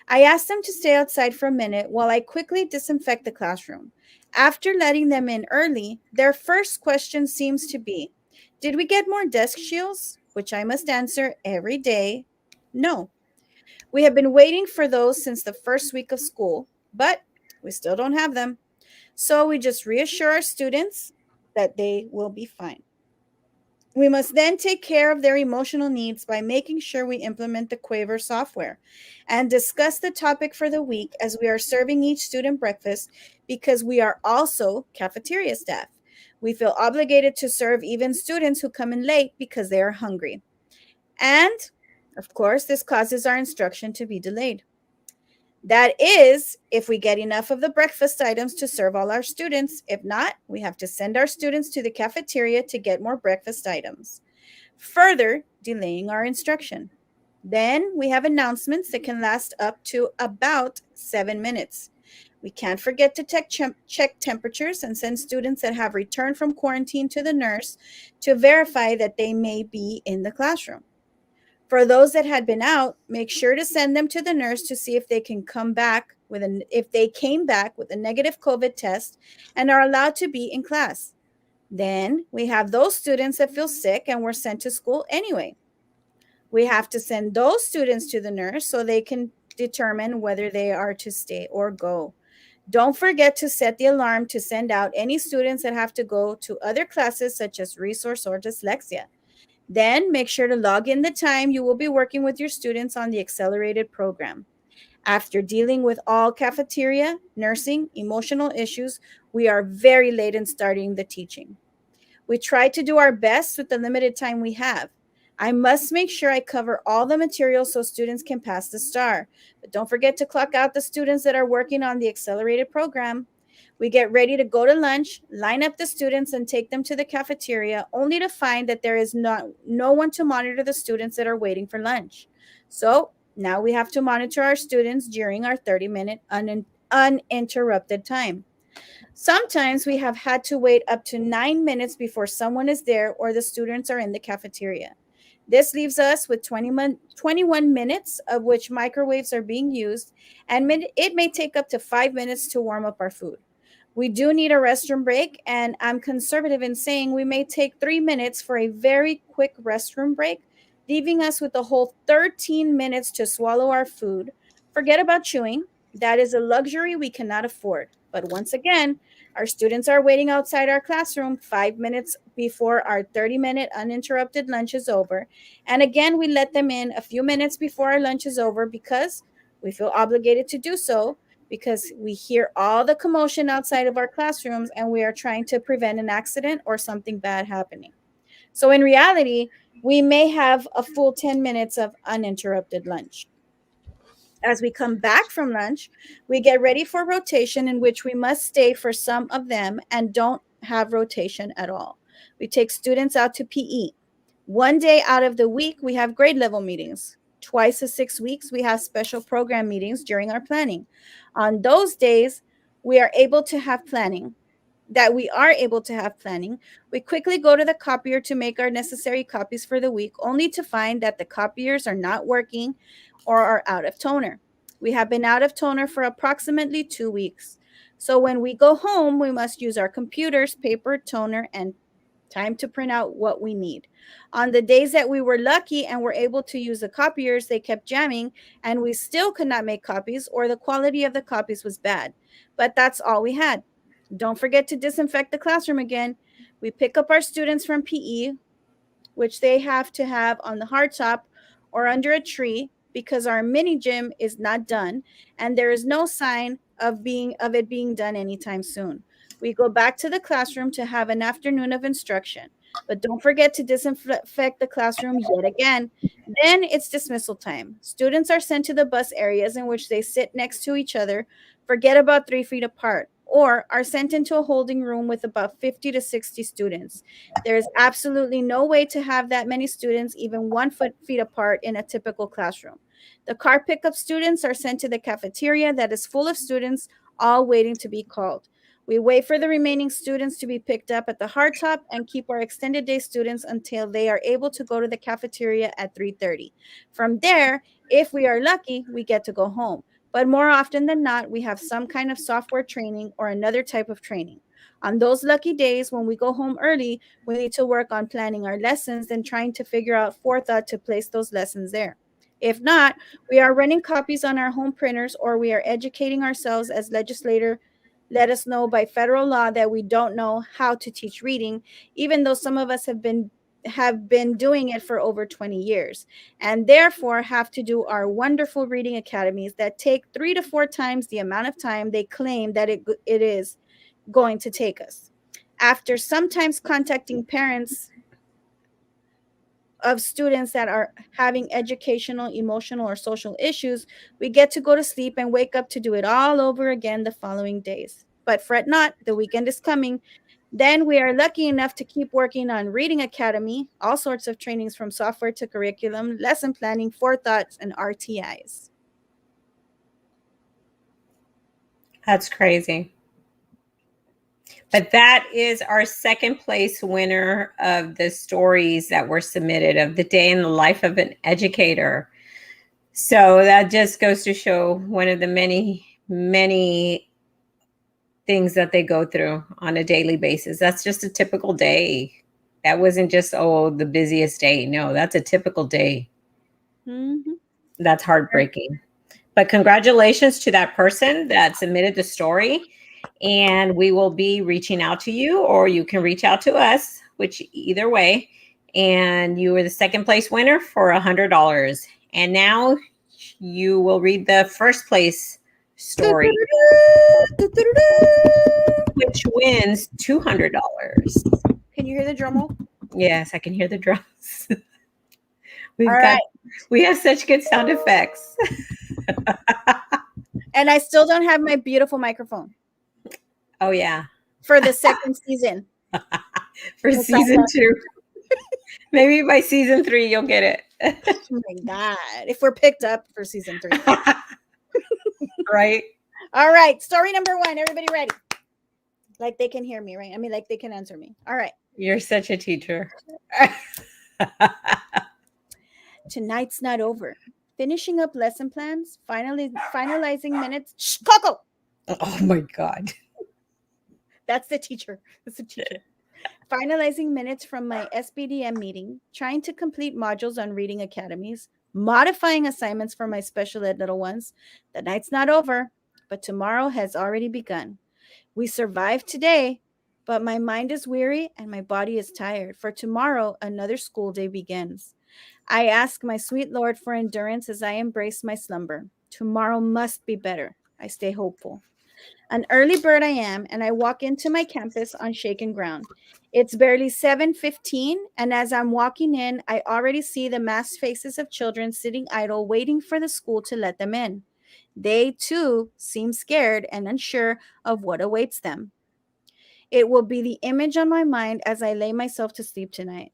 I asked them to stay outside for a minute while I quickly disinfect the classroom. After letting them in early, their first question seems to be, "Did we get more desk shields?" Which I must answer every day, "No." We have been waiting for those since the first week of school, but we still don't have them. So we just reassure our students that they will be fine. We must then take care of their emotional needs by making sure we implement the Quaver software and discuss the topic for the week as we are serving each student breakfast because we are also cafeteria staff. We feel obligated to serve even students who come in late because they are hungry. And, of course, this causes our instruction to be delayed. That is, if we get enough of the breakfast items to serve all our students. If not, we have to send our students to the cafeteria to get more breakfast items, further delaying our instruction. Then we have announcements that can last up to about 7 minutes. We can't forget to check temperatures and send students that have returned from quarantine to the nurse to verify that they may be in the classroom. For those that had been out, make sure to send them to the nurse to see if they can come back if they came back with a negative COVID test and are allowed to be in class. Then we have those students that feel sick and were sent to school anyway. We have to send those students to the nurse so they can determine whether they are to stay or go. Don't forget to set the alarm to send out any students that have to go to other classes such as resource or dyslexia. Then make sure to log in the time you will be working with your students on the accelerated program. After dealing with all cafeteria, nursing, emotional issues, we are very late in starting the teaching. We try to do our best with the limited time we have. I must make sure I cover all the material so students can pass the STAR. But don't forget to clock out the students that are working on the accelerated program. We get ready to go to lunch, line up the students, and take them to the cafeteria, only to find that there is no one to monitor the students that are waiting for lunch. So now we have to monitor our students during our 30-minute uninterrupted time. Sometimes we have had to wait up to 9 minutes before someone is there or the students are in the cafeteria. This leaves us with 21 minutes, of which microwaves are being used, and it may take up to 5 minutes to warm up our food. We do need a restroom break, and I'm conservative in saying we may take 3 minutes for a very quick restroom break, leaving us with a whole 13 minutes to swallow our food. Forget about chewing. That is a luxury we cannot afford. But once again, our students are waiting outside our classroom 5 minutes before our 30-minute uninterrupted lunch is over. And again, we let them in a few minutes before our lunch is over because we feel obligated to do so, because we hear all the commotion outside of our classrooms and we are trying to prevent an accident or something bad happening. So in reality, we may have a full 10 minutes of uninterrupted lunch. As we come back from lunch, we get ready for rotation, in which we must stay for some of them and don't have rotation at all. We take students out to PE. One day out of the week, we have grade level meetings. Twice a 6 weeks, we have special program meetings during our planning. On those days, we are able to have planning that we are able to have planning, we quickly go to the copier to make our necessary copies for the week, only to find that the copiers are not working or are out of toner. We have been out of toner for approximately 2 weeks. So when we go home, we must use our computers, paper, toner, and time to print out what we need. On the days that we were lucky and were able to use the copiers, they kept jamming and we still could not make copies or the quality of the copies was bad. But that's all we had. Don't forget to disinfect the classroom again. We pick up our students from PE, which they have to have on the hardtop or under a tree because our mini gym is not done and there is no sign of it being done anytime soon. We go back to the classroom to have an afternoon of instruction. But don't forget to disinfect the classroom yet again. Then it's dismissal time. Students are sent to the bus areas in which they sit next to each other, forget about 3 feet apart, or are sent into a holding room with about 50 to 60 students. There is absolutely no way to have that many students even 1 feet apart in a typical classroom. The car pickup students are sent to the cafeteria that is full of students, all waiting to be called. We wait for the remaining students to be picked up at the hardtop and keep our extended day students until they are able to go to the cafeteria at 3:30. From there, if we are lucky, we get to go home. But more often than not, we have some kind of software training or another type of training. On those lucky days when we go home early, we need to work on planning our lessons and trying to figure out forethought to place those lessons there. If not, we are running copies on our home printers or we are educating ourselves as legislator let us know by federal law that we don't know how to teach reading, even though some of us have been doing it for over 20 years and therefore have to do our wonderful reading academies that take 3 to 4 times the amount of time they claim that it is going to take us. After sometimes contacting parents of students that are having educational, emotional, or social issues, we get to go to sleep and wake up to do it all over again the following days. But fret not, the weekend is coming. Then we are lucky enough to keep working on Reading Academy, all sorts of trainings from software to curriculum, lesson planning, forethoughts, and RTIs. That's crazy. But that is our second place winner of the stories that were submitted of the day in the life of an educator. So that just goes to show one of the many, many things that they go through on a daily basis. That's just a typical day. That wasn't just, oh, the busiest day. No, that's a typical day. Mm-hmm. That's heartbreaking. But congratulations to that person that submitted the story. And we will be reaching out to you, or you can reach out to us, which either way. And you were the second place winner for $100. And now you will read the first place story, which wins $200. Can you hear the drum roll? Yes, I can hear the drums. We have such good sound effects. And I still don't have my beautiful microphone. Oh, yeah. For the second season. For season 2. Maybe by season 3, you'll get it. Oh my God. If we're picked up for season 3. Right. All right. Story number 1. Everybody ready? Like they can hear me, right? I mean, like they can answer me. All right. You're such a teacher. Tonight's not over. Finishing up lesson plans, finalizing minutes. Shh, Coco! Oh my God. That's the teacher. That's the teacher. Finalizing minutes from my SBDM meeting, trying to complete modules on reading academies, modifying assignments for my special ed little ones. The night's not over, but tomorrow has already begun. We survived today, but my mind is weary and my body is tired, for tomorrow another school day begins. I ask my sweet Lord for endurance as I embrace my slumber. Tomorrow must be better. I stay hopeful. An early bird I am, and I walk into my campus on shaken ground. It's barely 7:15, and as I'm walking in, I already see the masked faces of children sitting idle, waiting for the school to let them in. They, too, seem scared and unsure of what awaits them. It will be the image on my mind as I lay myself to sleep tonight.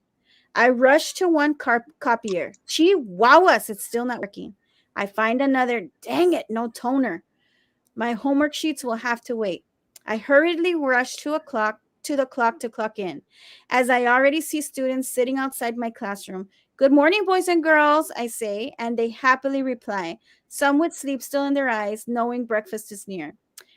I rush to one copier. Chihuahuas, it's still not working. I find another. Dang it, no toner. My homework sheets will have to wait. I hurriedly rush to the clock to clock in. As I already see students sitting outside my classroom. Good morning, boys and girls, I say, and they happily reply, some with sleep still in their eyes, knowing breakfast is near.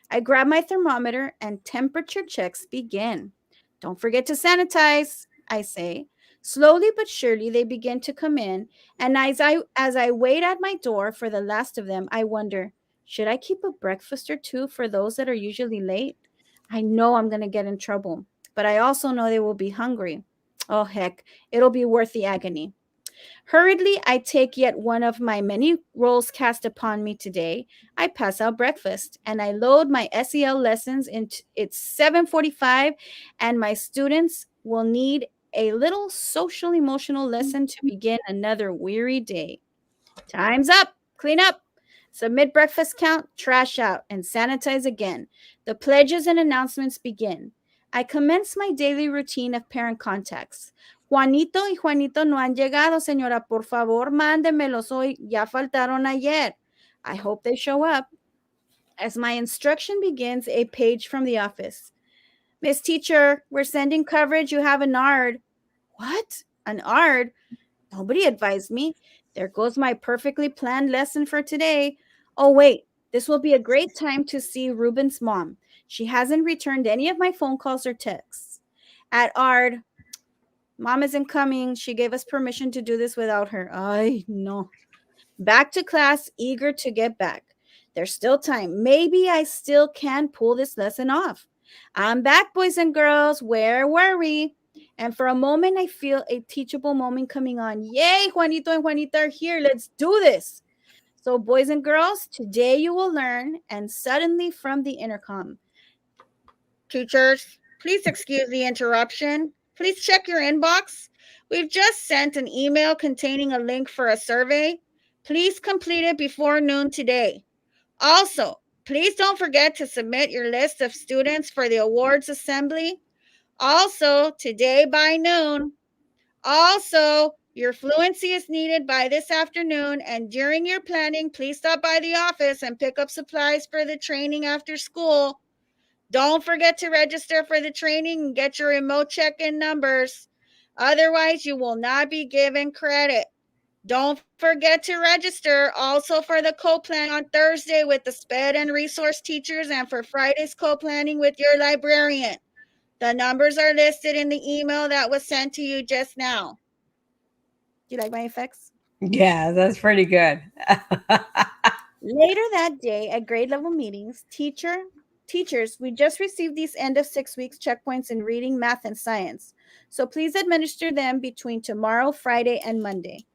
I grab my thermometer and temperature checks begin. Don't forget to sanitize, I say. Slowly but surely they begin to come in, and as I wait at my door for the last of them, I wonder, should I keep a breakfast or two for those that are usually late? I know I'm going to get in trouble, but I also know they will be hungry. Oh, heck, it'll be worth the agony. Hurriedly, I take yet one of my many roles cast upon me today. I pass out breakfast and I load my SEL lessons into it's 7:45 and my students will need a little social emotional lesson to begin another weary day. Time's up. Clean up. Submit breakfast count, trash out, and sanitize again. The pledges and announcements begin. I commence my daily routine of parent contacts. Juanito y Juanito no han llegado, señora. Por favor, mándemelos hoy. Ya faltaron ayer. I hope they show up. As my instruction begins, a page from the office. Miss Teacher, we're sending coverage. You have an ARD. What? An ARD? Nobody advised me. There goes my perfectly planned lesson for today. Oh, wait, this will be a great time to see Ruben's mom. She hasn't returned any of my phone calls or texts. At ARD, Mom isn't coming. She gave us permission to do this without her. I no. Back to class, eager to get back. There's still time. Maybe I still can pull this lesson off. I'm back, boys and girls. Where were we? And for a moment, I feel a teachable moment coming on. Yay, Juanito and Juanita are here. Let's do this. So, boys and girls, today you will learn. And suddenly from the intercom, teachers, please excuse the interruption. Please check your inbox. We've just sent an email containing a link for a survey. Please complete it before noon today. Also, please don't forget to submit your list of students for the awards assembly. Also, today by noon. Also, your fluency is needed by this afternoon, and during your planning, please stop by the office and pick up supplies for the training after school. Don't forget to register for the training and get your remote check-in numbers. Otherwise, you will not be given credit. Don't forget to register also for the co-planning on Thursday with the SPED and resource teachers and for Friday's co-planning with your librarian. The numbers are listed in the email that was sent to you just now. Do you like my effects? Yeah, that's pretty good. Later that day at grade level meetings, teachers, we just received these end of 6 weeks checkpoints in reading, math, and science. So please administer them between tomorrow, Friday, and Monday.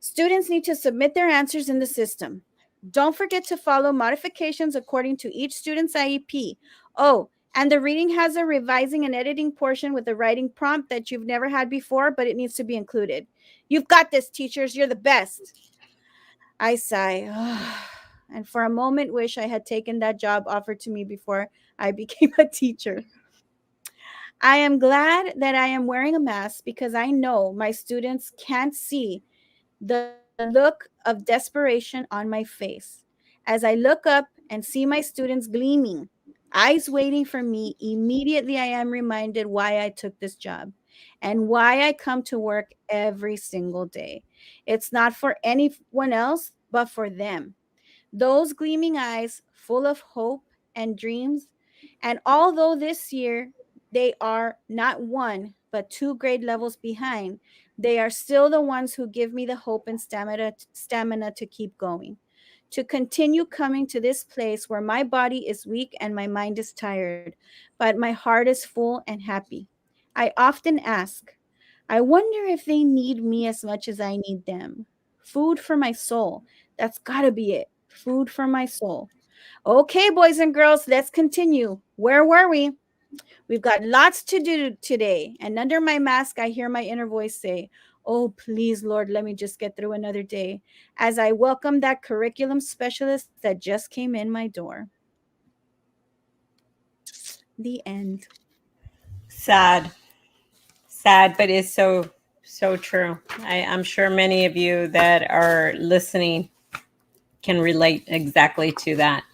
Students need to submit their answers in the system. Don't forget to follow modifications according to each student's IEP. Oh, and the reading has a revising and editing portion with a writing prompt that you've never had before, but it needs to be included. You've got this, teachers. You're the best. I sigh, and for a moment wish I had taken that job offered to me before I became a teacher. I am glad that I am wearing a mask because I know my students can't see the look of desperation on my face. As I look up and see my students gleaming, eyes waiting for me, immediately I am reminded why I took this job and why I come to work every single day. It's not for anyone else, but for them. Those gleaming eyes, full of hope and dreams. And although this year they are not one, but two grade levels behind, they are still the ones who give me the hope and stamina to keep going, to continue coming to this place where my body is weak and my mind is tired, but my heart is full and happy. I often ask, I wonder if they need me as much as I need them. Food for my soul. That's got to be it. Food for my soul. Okay, boys and girls, let's continue. Where were we? We've got lots to do today. And under my mask, I hear my inner voice say, oh, please, Lord, let me just get through another day as I welcome that curriculum specialist that just came in my door. The end. Sad, sad, but it's so So true. I'm sure many of you that are listening can relate exactly to that.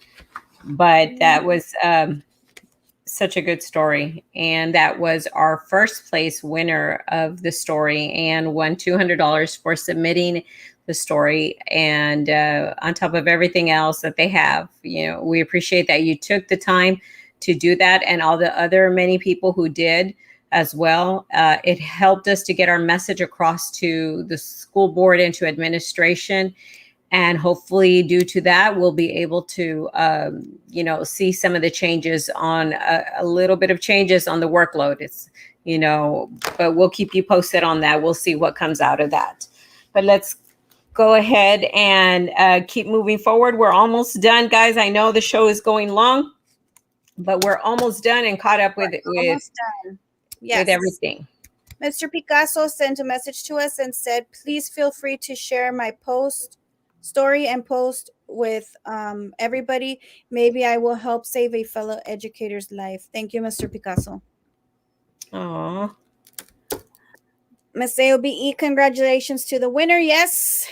But that was such a good story. And that was our first place winner of the story and won $200 for submitting the story. And on top of everything else that they have, we appreciate that you took the time to do that, and all the other many people who did as well. It helped us to get our message across to the school board and to administration. And hopefully, due to that, we'll be able to, see some of the changes on a little bit of changes on the workload. But we'll keep you posted on that. We'll see what comes out of that. But let's go ahead and keep moving forward. We're almost done, guys. I know the show is going long, but we're almost done and caught up with Almost done. Yes. With everything. Mr. Picasso sent a message to us and said, please feel free to share my story and post with everybody. Maybe I will help save a fellow educator's life. Thank you, Mr. Picasso. Aww. Miss AOBE, congratulations to the winner. Yes.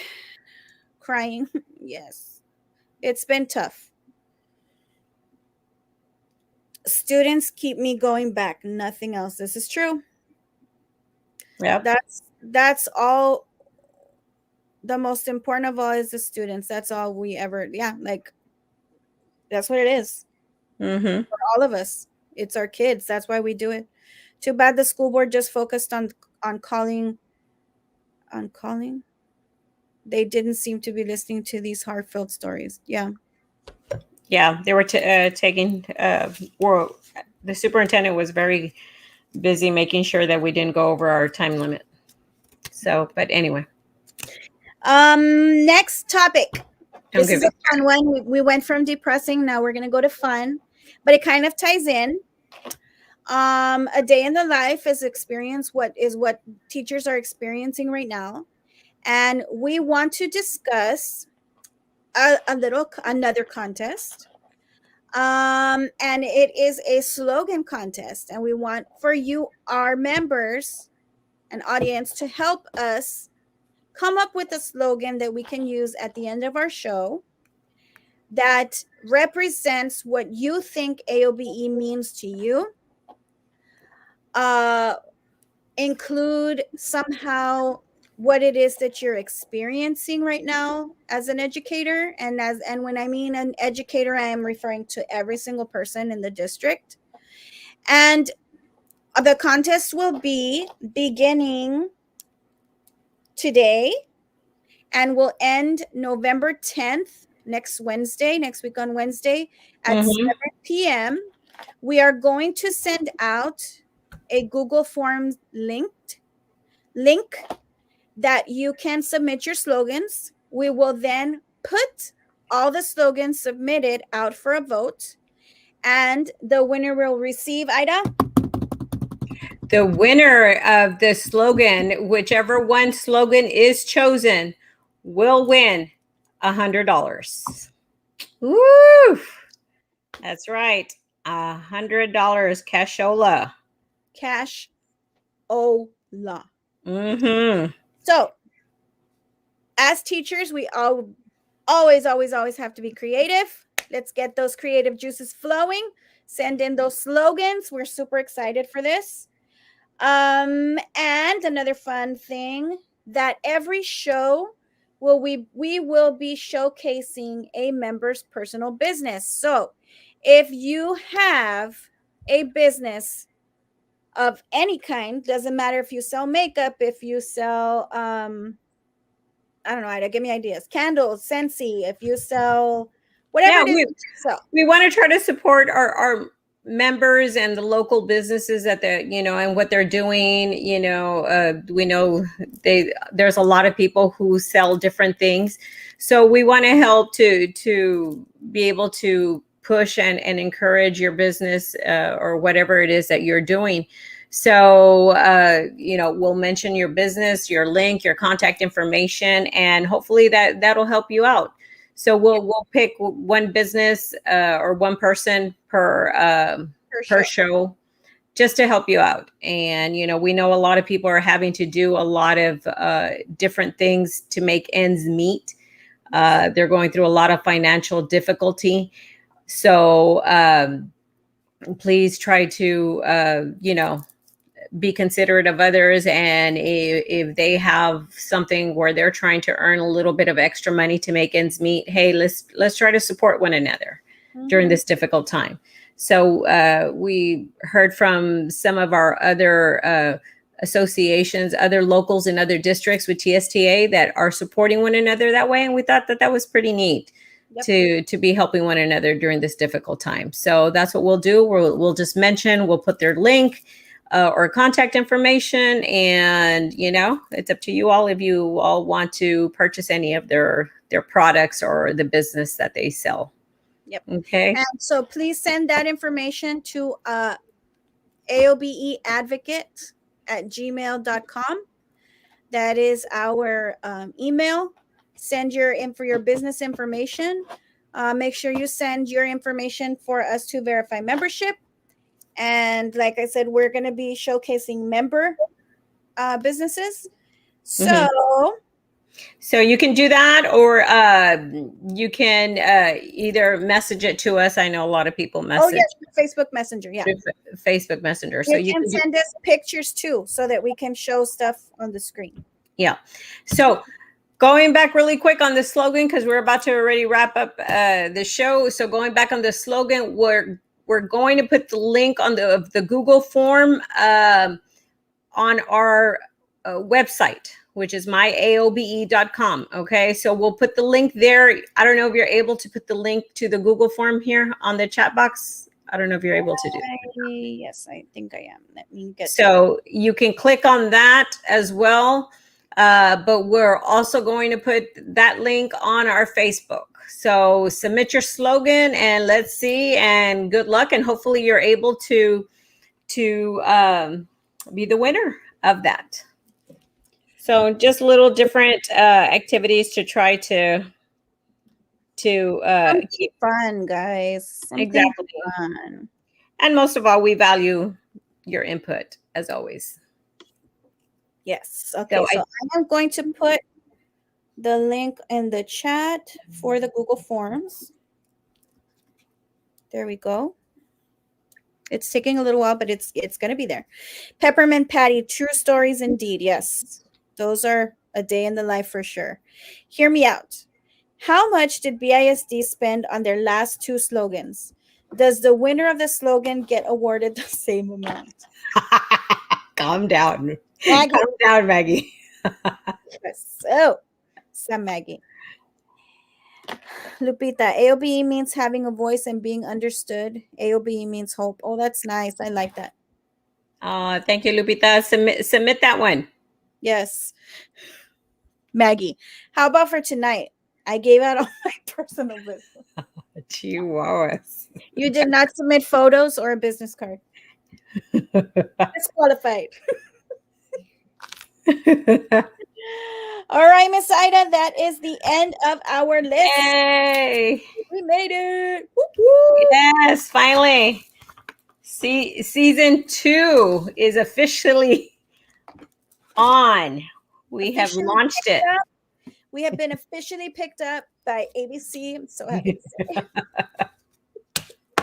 Crying. Yes. It's been tough. Students keep me going back. Nothing else. This is true. Yep. That's all. The most important of all is the students. That's all we ever. Yeah, that's what it is. Mm-hmm. For all of us. It's our kids. That's why we do it. Too bad the school board just focused on calling. They didn't seem to be listening to these heartfelt stories. Yeah. Yeah, they were taking. The superintendent was very busy making sure that we didn't go over our time limit. So, but anyway. Next topic. This is a fun one. We went from depressing. Now we're going to go to fun, but it kind of ties in. A day in the life is what teachers are experiencing right now. And we want to discuss another contest. And it is a slogan contest. And we want for you, our members and audience, to help us come up with a slogan that we can use at the end of our show that represents what you think AOBE means to you. Include somehow what it is that you're experiencing right now as an educator. And when I mean an educator, I am referring to every single person in the district. And the contest will be beginning today and will end November 10th, next week on Wednesday at 7 p.m. We are going to send out a Google Forms link that you can submit your slogans. We will then put all the slogans submitted out for a vote, and the winner will receive, Ida? The winner of the slogan, whichever one slogan is chosen, will win $100. Woo! That's right. $100 cashola. Cashola. Mm-hmm. So, as teachers, we always have to be creative. Let's get those creative juices flowing. Send in those slogans. We're super excited for this. And another fun thing, that every show we will be showcasing a member's personal business. So if you have a business of any kind, doesn't matter if you sell makeup, if you sell I don't know, Ida, give me ideas. Candles, Scentsy, if you sell whatever it is you sell. We want to try to support our members and the local businesses that they're, and what they're doing. We know there's a lot of people who sell different things. So we want to help to be able to push and encourage your business or whatever it is that you're doing. So, we'll mention your business, your link, your contact information, and hopefully that'll help you out. So we'll pick one business or one person per show just to help you out. And, we know a lot of people are having to do a lot of different things to make ends meet. They're going through a lot of financial difficulty. So please try to, be considerate of others. And if they have something where they're trying to earn a little bit of extra money to make ends meet, hey, let's try to support one another during this difficult time. So we heard from some of our other associations, other locals in other districts with TSTA that are supporting one another that way. And we thought that was pretty neat. Yep. To be helping one another during this difficult time. So that's what we'll do. We'll just mention, we'll put their link or contact information, and it's up to you all if you all want to purchase any of their products or the business that they sell. Yep. Okay. And so please send that information to AOBE Advocate at gmail.com. That is our email. Send for your business information. Make sure you send your information for us to verify membership. And like I said, we're going to be showcasing member businesses. So you can do that, or you can either message it to us. I know a lot of people message. Oh, yes, Facebook Messenger. Yeah. Facebook Messenger. So you can send us pictures too, so that we can show stuff on the screen. Yeah. So going back really quick on the slogan, because we're about to already wrap up the show. So going back on the slogan, we're going to put the link on the Google form on our website, which is myaobe.com. Okay, so we'll put the link there. I don't know if you're able to put the link to the Google form here on the chat box. I don't know if you're able to do that. Yes, I think I am. Let me get. So you can click on that as well. But we're also going to put that link on our Facebook. So submit your slogan and let's see, and good luck. And hopefully you're able to be the winner of that. So just little different activities to try to keep fun, guys. Something exactly fun. And most of all, we value your input as always. Yes. Okay. So I am going to put the link in the chat for the Google Forms. There we go. It's taking a little while, but it's going to be there. Peppermint Patty, true stories indeed. Yes. Those are a day in the life for sure. Hear me out. How much did BISD spend on their last two slogans? Does the winner of the slogan get awarded the same amount? Calm down. Maggie. Calm down, Maggie. So Maggie. Lupita, AOBE means having a voice and being understood. AOBE means hope. Oh, that's nice. I like that. Thank you, Lupita. Submit that one. Yes. Maggie, how about for tonight? I gave out all my personal business. Chihuahuas. You did not submit photos or a business card. Disqualified. All right, Miss Ida, that is the end of our list. Yay! We made it. Woo, woo. Yes, finally. Season 2 is officially on. We have launched it. We have been officially picked up by ABC. I'm so happy to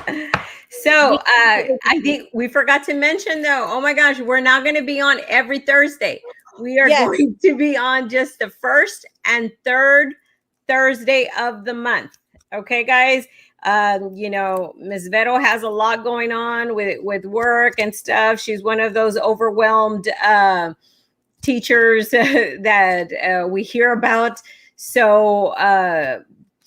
say. So I think we forgot to mention, though, oh my gosh, we're not going to be on every Thursday. We are going to be on just the first and third Thursday of the month. Okay, guys. Ms. Vero has a lot going on with work and stuff. She's one of those overwhelmed teachers that we hear about. So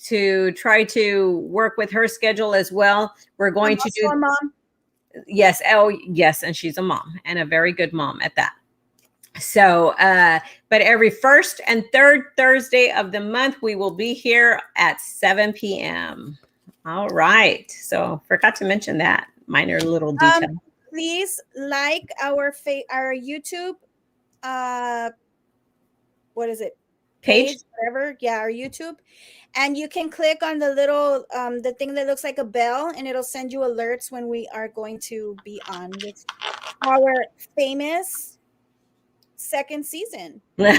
to try to work with her schedule as well, we're going to do. Mom. Yes. Oh, yes. And she's a mom, and a very good mom at that. So, but every first and third Thursday of the month, we will be here at 7 p.m. All right. So forgot to mention that minor little detail. Please like our YouTube, what is it? Page, whatever. Yeah, our YouTube. And you can click on the little, the thing that looks like a bell, and it'll send you alerts when we are going to be on with our famous second season. Miss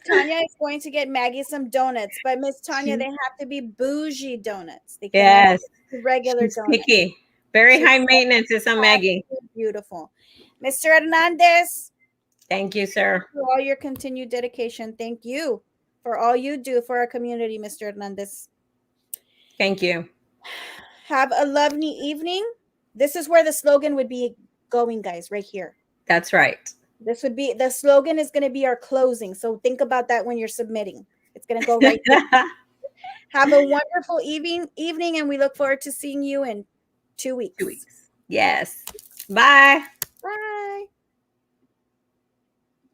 Tanya is going to get Maggie some donuts, but Miss Tanya, they have to be bougie donuts. They cannot Yes, be regular she's donuts. picky. Very She's high maintenance is on Maggie. beautiful. Mr. Hernandez, Thank you, sir. for all your continued dedication. Thank you for all you do for our community, Mr. Hernandez. Thank you. Have a lovely evening. This is where the slogan would be going, guys, right here. That's right. This would be the slogan is going to be our closing. So think about that when you're submitting. It's going to go right there. Have a wonderful evening, and we look forward to seeing you in 2 weeks. 2 weeks. Yes. Bye. Bye.